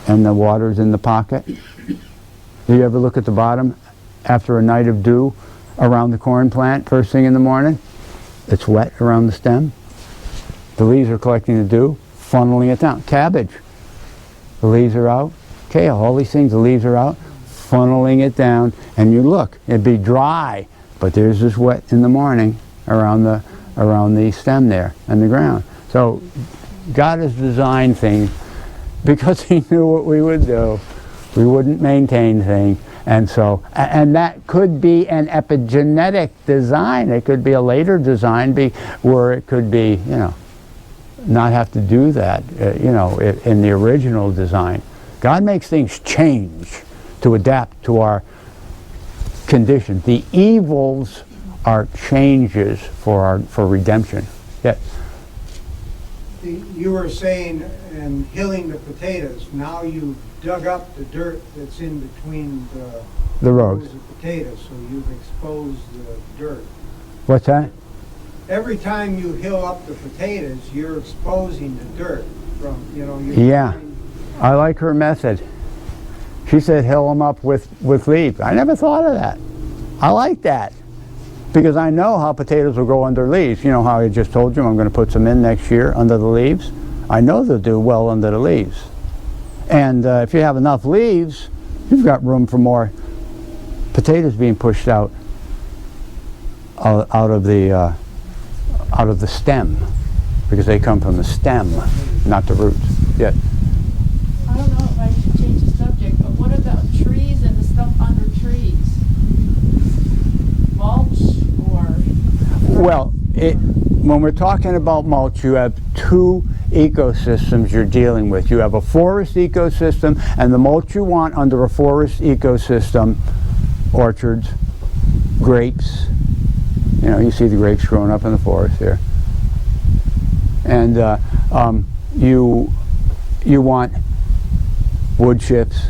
and the water's in the pocket. Do you ever look at the bottom after a night of dew around the corn plant first thing in the morning? It's wet around the stem. The leaves are collecting the dew, funneling it down. Cabbage, the leaves are out. Kale, all these things, the leaves are out, funneling it down, and you look, it'd be dry, but there's this wet in the morning around the stem there and the ground. So God has designed things because He knew what we would do. We wouldn't maintain things, and so, and that could be an epigenetic design. It could be a later design where it could be, you know, not have to do that, you know, in the original design. God makes things change to adapt to our condition. The evils are changes for redemption. Yeah. You were saying in hilling the potatoes, now you dug up the dirt that's in between the rows of potatoes, so you've exposed the dirt. What's that? Every time you hill up the potatoes, you're exposing the dirt from, you know, Yeah, I like her method. She said hill them up with leaves. I never thought of that. I like that because I know how potatoes will grow under leaves. You know how I just told you I'm going to put some in next year under the leaves? I know they'll do well under the leaves. And if you have enough leaves, you've got room for more potatoes being pushed out of the stem, because they come from the stem, not the roots. Yeah. I don't know if I should change the subject, but what about trees and the stuff under trees? Mulch or? Well, when we're talking about mulch, you have two ecosystems you're dealing with. You have a forest ecosystem, and the mulch you want under a forest ecosystem, orchards, grapes. You know, you see the grapes growing up in the forest here. And you want wood chips,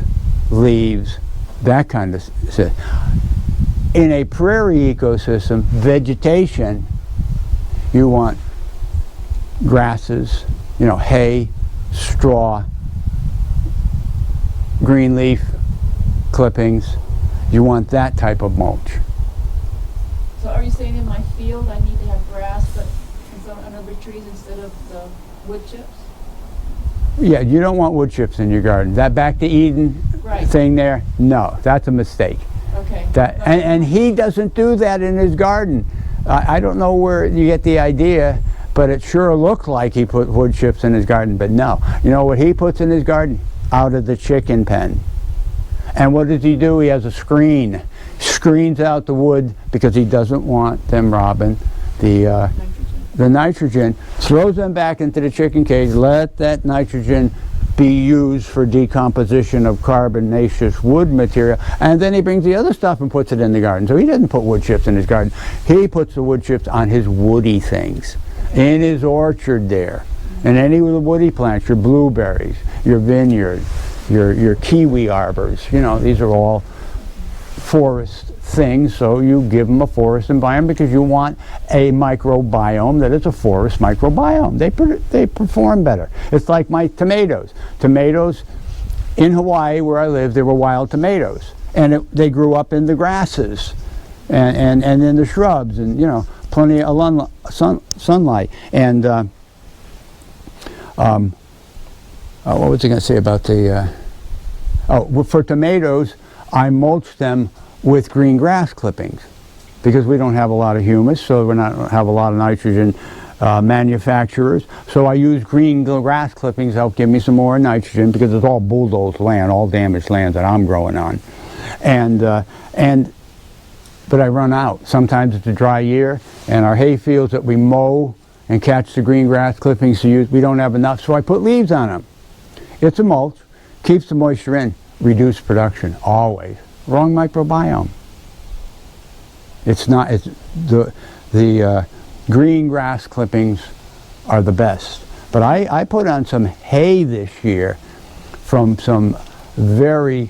leaves, that kind of stuff. In a prairie ecosystem, vegetation, you want grasses, you know, hay, straw, green leaf clippings. You want that type of mulch. So are you saying in my field I need to have grass, but under the trees instead of the wood chips? Yeah, you don't want wood chips in your garden. That back to Eden thing there, no, that's a mistake. Okay. And he doesn't do that in his garden. I don't know where you get the idea, but it sure looked like he put wood chips in his garden, but no. You know what he puts in his garden? Out of the chicken pen. And what does he do? He has a screen. Screens out the wood because he doesn't want them robbing the nitrogen. Throws them back into the chicken cage. Let that nitrogen be used for decomposition of carbonaceous wood material, and then he brings the other stuff and puts it in the garden. So he doesn't put wood chips in his garden. He puts the wood chips on his woody things in his orchard there. And any of the woody plants, your blueberries, your vineyard, your kiwi arbors, you know, these are all forest things, so you give them a forest environment because you want a microbiome that is a forest microbiome. They perform better. It's like my tomatoes. Tomatoes in Hawaii, where I live, they were wild tomatoes, and they grew up in the grasses and in the shrubs, and you know, plenty of sunlight. And what was I going to say about the? For tomatoes, I mulch them with green grass clippings because we don't have a lot of humus, so we don't have a lot of nitrogen manufacturers. So I use green grass clippings to help give me some more nitrogen because it's all bulldozed land, all damaged land that I'm growing on. But I run out. Sometimes it's a dry year, and our hay fields that we mow and catch the green grass clippings to use, we don't have enough, so I put leaves on them. It's a mulch, keeps the moisture in, reduce production, always. Wrong microbiome. It's not, it's the green grass clippings are the best. But I put on some hay this year from some very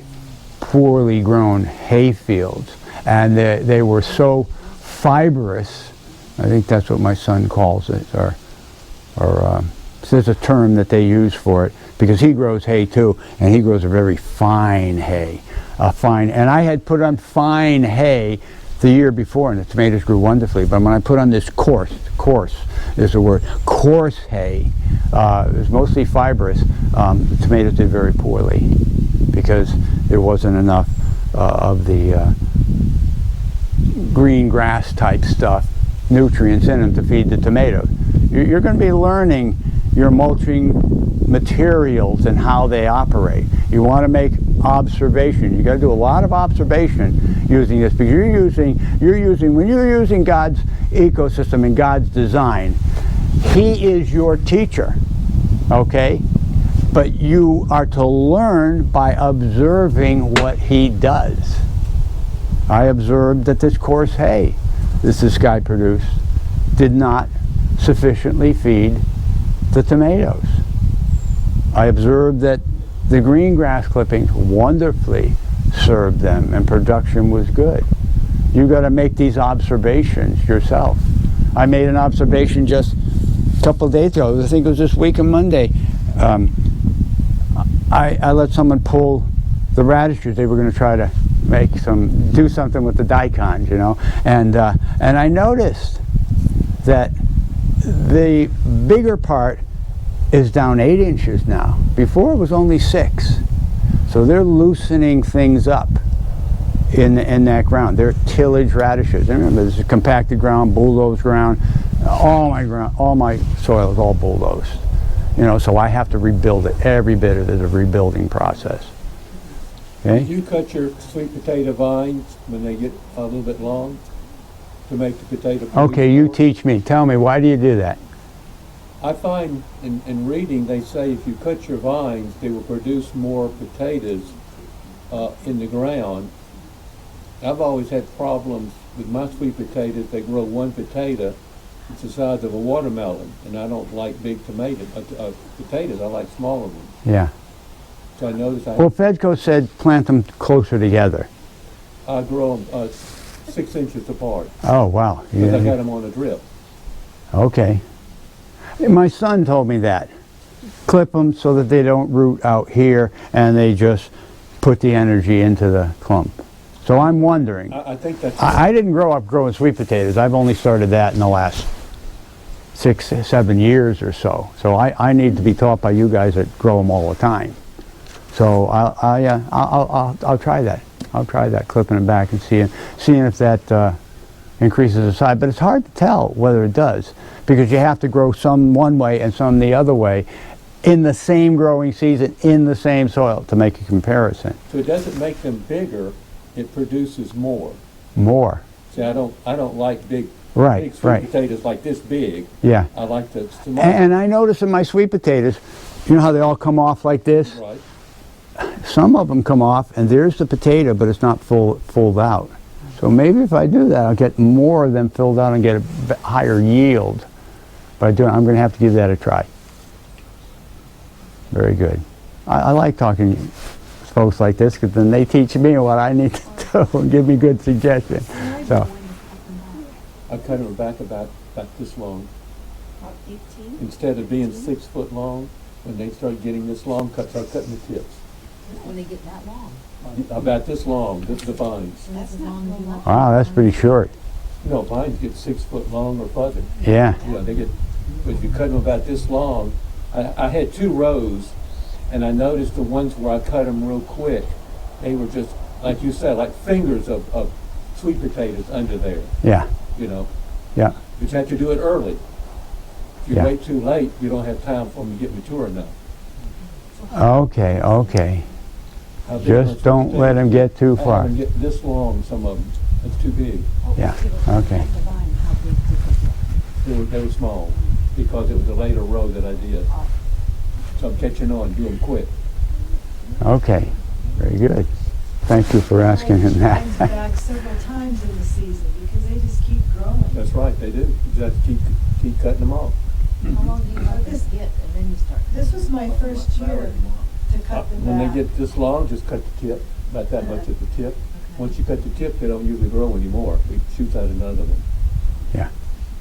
poorly grown hay fields, and they were so fibrous. I think that's what my son calls it, or So there's a term that they use for it, because he grows hay too, and he grows a very fine hay. And I had put on fine hay the year before, and the tomatoes grew wonderfully. But when I put on this coarse is the word, coarse hay, it was mostly fibrous, the tomatoes did very poorly, because there wasn't enough of the green grass type stuff, nutrients in them to feed the tomatoes. You're going to be learning your mulching materials and how they operate. You want to make observation. You got to do a lot of observation using this, because when you're using God's ecosystem and God's design, He is your teacher, okay? But you are to learn by observing what He does. I observed that this coarse hay this guy produced did not sufficiently feed the tomatoes. I observed that the green grass clippings wonderfully served them, and production was good. You got to make these observations yourself. I made an observation just a couple of days ago. I think it was this week on Monday. I let someone pull the radishes. They were going to try to do something with the daikons, you know, and I noticed that the bigger part is down 8 inches now. Before it was only 6. So they're loosening things up in that ground. They're tillage radishes. And remember, this is compacted ground, bulldozed ground. All my soil is all bulldozed. You know, so I have to rebuild it. Every bit of it is a rebuilding process. Okay? Do you cut your sweet potato vines when they get a little bit long to make the potato? Okay, you teach me. Tell me, why do you do that? I find in reading they say if you cut your vines, they will produce more potatoes in the ground. I've always had problems with my sweet potatoes. They grow one potato, it's the size of a watermelon, and I don't like big potatoes. I like smaller ones. Yeah. So I noticed Well, Fedco said plant them closer together. I grow them 6 inches apart. Oh, wow. Because I got them on a drip. Okay. My son told me that. Clip them so that they don't root out here, and they just put the energy into the clump. So I'm wondering. I think that's... I didn't grow up growing sweet potatoes. I've only started that in the last 6, 7 years or so. So I need to be taught by you guys that grow them all the time. So I'll try that. I'll try that, clipping it back and seeing if that increases the size. But it's hard to tell whether it does, because you have to grow some one way and some the other way in the same growing season in the same soil to make a comparison. So it doesn't make them bigger, it produces more. More. See, I don't like big Right, sweet right. potatoes like this big. Yeah. I like the small. And I notice in my sweet potatoes, you know how they all come off like this? Right. Some of them come off, and there's the potato, but it's not full out. So maybe if I do that, I'll get more of them filled out and get a higher yield. But I'm going to have to give that a try. Very good. I like talking to folks like this, because then they teach me what I need to do and give me good suggestions. So, I cut them back about this long. About 18? Instead of being 6 foot long, when they start getting this long, start cutting the tips. When they get that long. About this long, the vines. That's as long as you want. wow, that's pretty short. You know, vines get 6 foot long or further. Yeah. You know, they get, but if you cut them about this long, I had 2 rows, and I noticed the ones where I cut them real quick, they were just, like you said, like fingers of sweet potatoes under there, Yeah. you know. Yeah. But you have to do it early. If you Yeah. wait too late, you don't have time for them to get mature enough. Okay, okay. How big are Just sweet don't let potatoes? them get too I far. have them get this long, some of them. That's too big. Yeah, okay. They were small, because it was a later row that I did. So I'm catching on, do them quick. Okay, very good. Thank you for asking him Mine's that. back several times in the season, because they just keep growing. That's right, they do. You just have to keep cutting them off. How long do you let this get, and then you start? This was my first year to cut them When back. they get this long, just cut the tip, about that much at the tip. Once you cut the tip, they don't usually grow anymore. It shoots out another one. Yeah.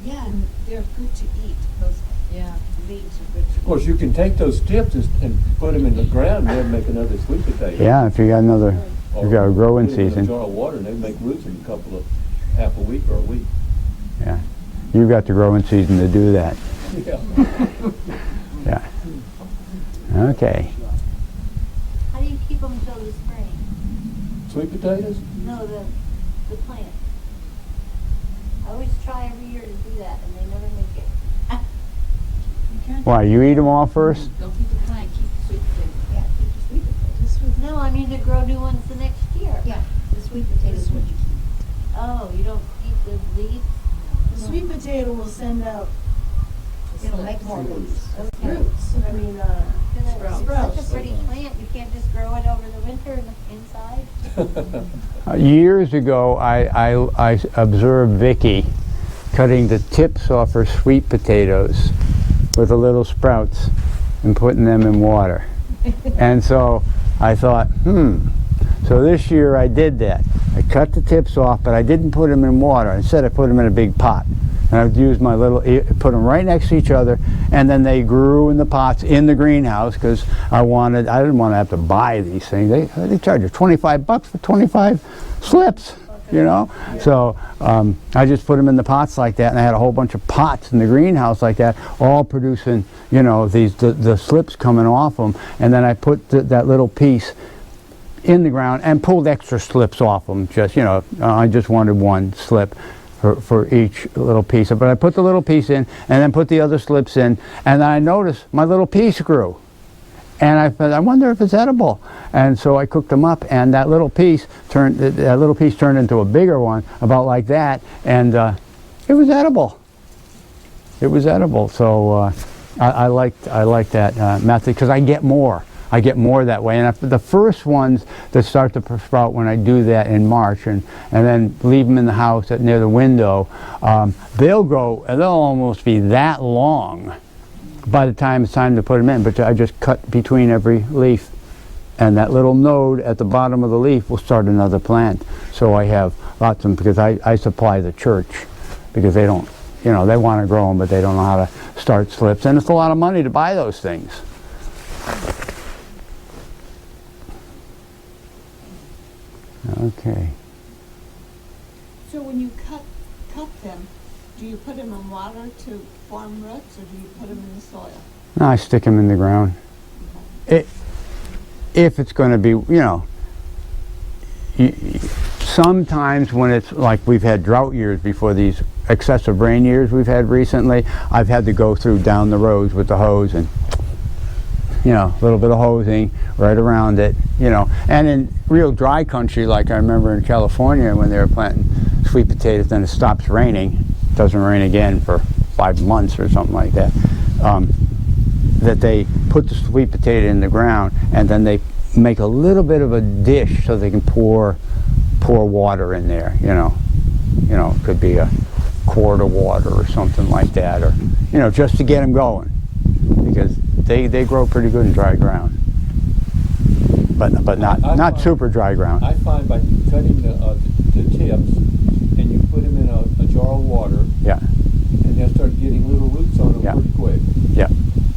Yeah, and they're good to eat. Those Yeah. leaves are good to Of course, you can take those tips and put them in the ground, and they'll make another sweet potato. Yeah, if you got another, you got a growing Put 'em in season. a jar of water, and they make roots in half a week or a week. Yeah, you've got the growing season to do that. Yeah. Yeah. Okay. How do you keep them until the spring? Sweet potatoes? No, the plant. I always try every year to do that, and they never make it. Why, you eat them all first? Don't keep the plant, keep the sweet potato. Yeah, keep the sweet potato. No, I mean to grow new ones the next year. Yeah, the sweet potato is what you keep. Oh, you don't keep the leaves? The sweet potato will send out It'll make more leaves. roots, I mean, It's sprouts. such a pretty plant, you can't just grow it over the winter inside? Years ago, I observed Vicky cutting the tips off her sweet potatoes with the little sprouts and putting them in water. And so I thought, so this year I did that. I cut the tips off, but I didn't put them in water. Instead, I put them in a big pot. And I would use my little, put them right next to each other, and then they grew in the pots in the greenhouse because I didn't want to have to buy these things. They charge you $25 for 25 slips, you know? So I just put them in the pots like that, and I had a whole bunch of pots in the greenhouse like that, all producing, you know, the slips coming off them. And then I put that little piece in the ground and pulled extra slips off them. Just, you know, I just wanted one slip for each little piece. But I put the little piece in and then put the other slips in, and then I noticed my little piece grew. And I thought, I wonder if it's edible. And so I cooked them up, and that little piece turned into a bigger one, about like that, and it was edible. It was edible. So I like that method because I get more. I get more that way. And the first ones that start to sprout when I do that in March and then leave them in the house near the window, they'll grow, and they'll almost be that long by the time it's time to put them in. But I just cut between every leaf, and that little node at the bottom of the leaf will start another plant. So I have lots of them because I supply the church because they don't, you know, they want to grow them, but they don't know how to start slips. And it's a lot of money to buy those things. Okay. So when you cut them, do you put them in water to form roots, or do you put them in the soil? No, I stick them in the ground. If it's going to be, you know, sometimes when it's like we've had drought years before these excessive rain years we've had recently, I've had to go through down the rows with the hose and, you know, a little bit of hosing right around it, you know. And in real dry country, like I remember in California when they were planting sweet potatoes, then it stops raining, doesn't rain again for 5 months or something like that, that they put the sweet potato in the ground and then they make a little bit of a dish so they can pour water in there, you know. You know, it could be a quart of water or something like that, or, you know, just to get them going, because they grow pretty good in dry ground, but not super dry ground. I find by cutting the tips and you put them in a jar of water, Yeah, and they'll start getting little roots on them Yeah. pretty quick. yeah,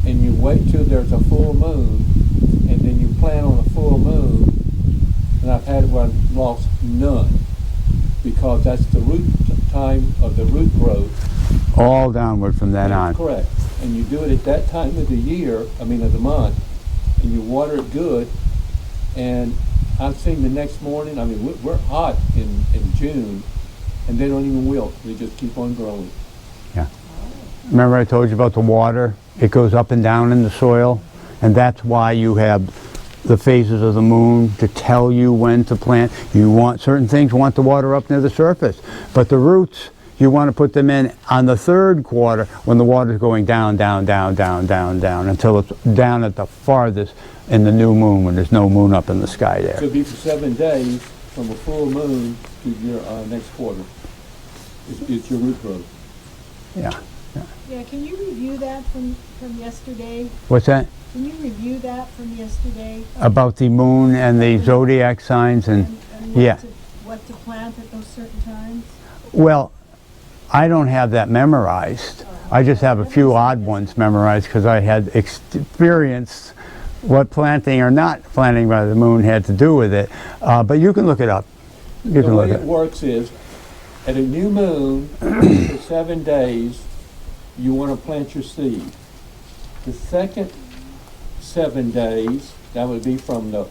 And you wait till there's a full moon, and then you plant on a full moon, and I've had one lost none, because that's the root time of the root growth. all downward from then on. Correct. And you do it at that time of the year, of the month, and you water it good, and I've seen the next morning, we're hot in June, and they don't even wilt, they just keep on growing. Yeah. Remember I told you about the water? It goes up and down in the soil, and that's why you have the phases of the moon to tell you when to plant. You want certain things, want the water up near the surface, but the roots, you want to put them in on the third quarter when the water is going down, down, down, down, down, down, until it's down at the farthest in the new moon when there's no moon up in the sky there. Could be for 7 days from a full moon to your next quarter. It's your root growth. Yeah. Yeah, can you review that from yesterday? What's that? Can you review that from yesterday? About the moon and the zodiac signs and yeah. What to plant at those certain times? Well, I don't have that memorized. I just have a few odd ones memorized because I had experienced what planting or not planting by the moon had to do with it. But you can look it up. You The can look way it it works is, at a new moon, for 7 days, you want to plant your seed. The second 7 days, that would be from the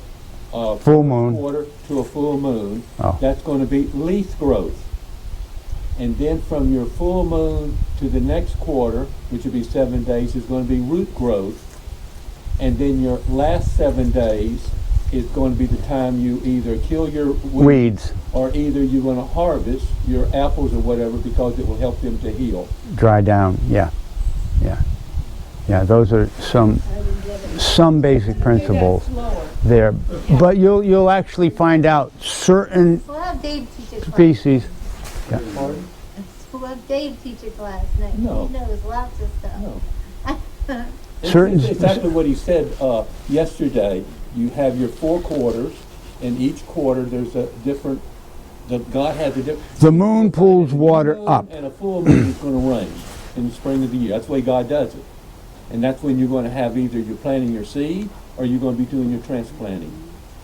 Full moon. quarter to a full moon. Oh. That's going to be leaf growth. And then from your full moon to the next quarter, which would be 7 days, is going to be root growth. And then your last 7 days is going to be the time you either kill your Weeds, or either you're going to harvest your apples or whatever because it will help them to heal. dry down. Yeah, yeah, yeah. Those are some basic principles Slower. there. But you'll actually find out certain We'll have Dave teach a class. species. Pardon? We'll have Dave teach a class next. No. He knows lots of stuff. No. Certain It's exactly what he said yesterday. You have your 4 quarters, and each quarter there's a different. God has a different. The moon pulls water up. And a full moon is going to rain in the spring of the year. That's the way God does it, and that's when you're going to have either you're planting your seed or you're going to be doing your transplanting.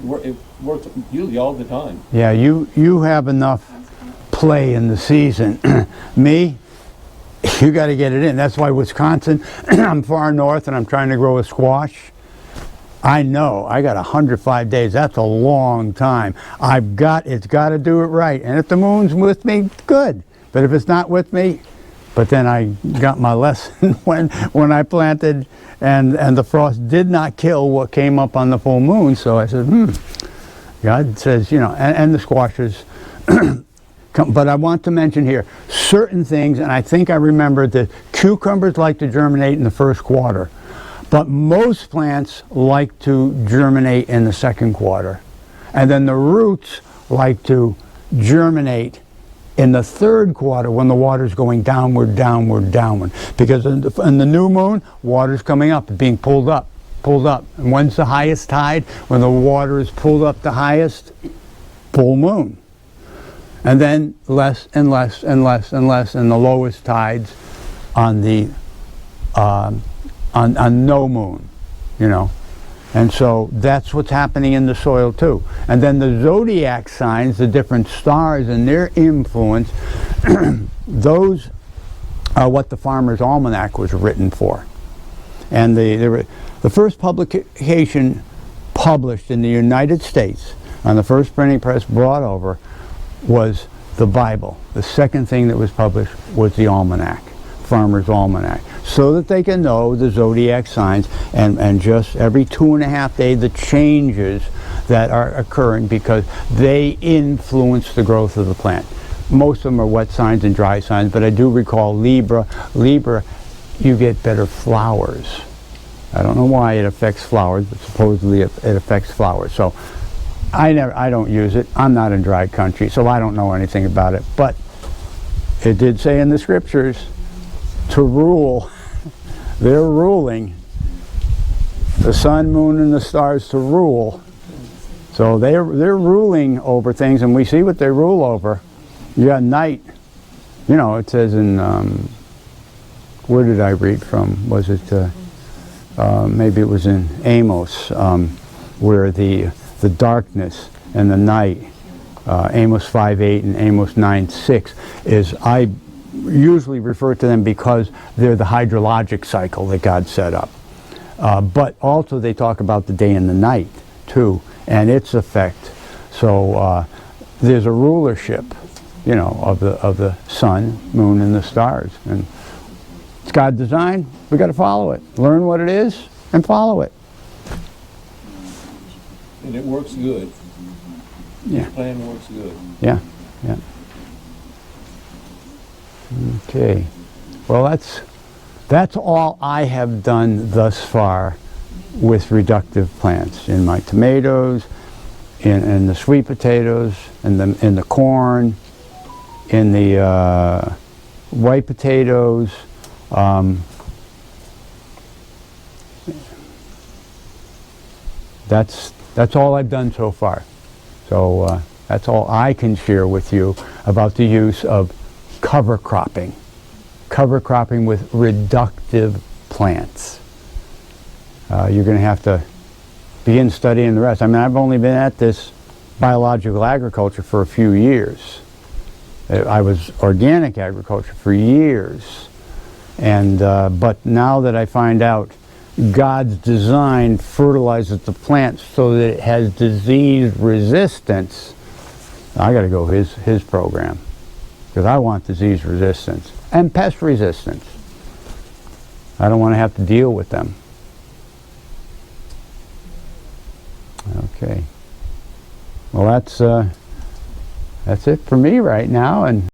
It works usually all the time. Yeah, you have enough play in the season. Me, you got to get it in. That's why Wisconsin, I'm far north and I'm trying to grow a squash. I know I got 105 days. That's a long time. It's got to do it right. And if the moon's with me, good. But if it's not with me, but then I got my lesson when I planted, and the frost did not kill what came up on the full moon. So I said, God says, and the squashes. But I want to mention here certain things, and I think I remembered that cucumbers like to germinate in the first quarter, but most plants like to germinate in the second quarter. And then the roots like to germinate in the third quarter when the water's going downward, downward, downward. Because in the new moon, water's coming up, being pulled up. And when's the highest tide? When the water is pulled up the highest? Full moon. And then less and less and less and less, and the lowest tides on the on no moon, And so that's what's happening in the soil too. And then the zodiac signs, the different stars and their influence, those are what the Farmer's Almanac was written for. And the first publication published in the United States on the first printing press brought over was the Bible. The second thing that was published was the Almanac, Farmer's Almanac, so that they can know the zodiac signs and just every 2.5 days the changes that are occurring because they influence the growth of the plant. Most of them are wet signs and dry signs, but I do recall Libra, you get better flowers. I don't know why it affects flowers, but supposedly it affects flowers. So I don't use it. I'm not in dry country, so I don't know anything about it. But it did say in the scriptures to rule. They're ruling. The sun, moon, and the stars to rule. So they're ruling over things, and we see what they rule over. You got night. It says in where did I read from? Was it maybe it was in Amos, where the darkness and the night, Amos 5:8 and Amos 9:6, is I usually refer to them because they're the hydrologic cycle that God set up. But also they talk about the day and the night too, and its effect. So there's a rulership, of the sun, moon, and the stars, and it's God's design. We got to follow it, learn what it is, and follow it. And it works good. Yeah. The plan works good. Yeah. Okay. Well, that's all I have done thus far with reductive plants in my tomatoes, in the sweet potatoes, in the corn, in the white potatoes. That's all I've done so far. So that's all I can share with you about the use of cover cropping. cover cropping with reductive plants. You're going to have to begin studying the rest. I mean, I've only been at this biological agriculture for a few years. I was organic agriculture for years. And, but now that I find out God's design fertilizes the plant so that it has disease resistance, I got to go his program, because I want disease resistance and pest resistance. I don't want to have to deal with them. Okay. Well, that's it for me right now, and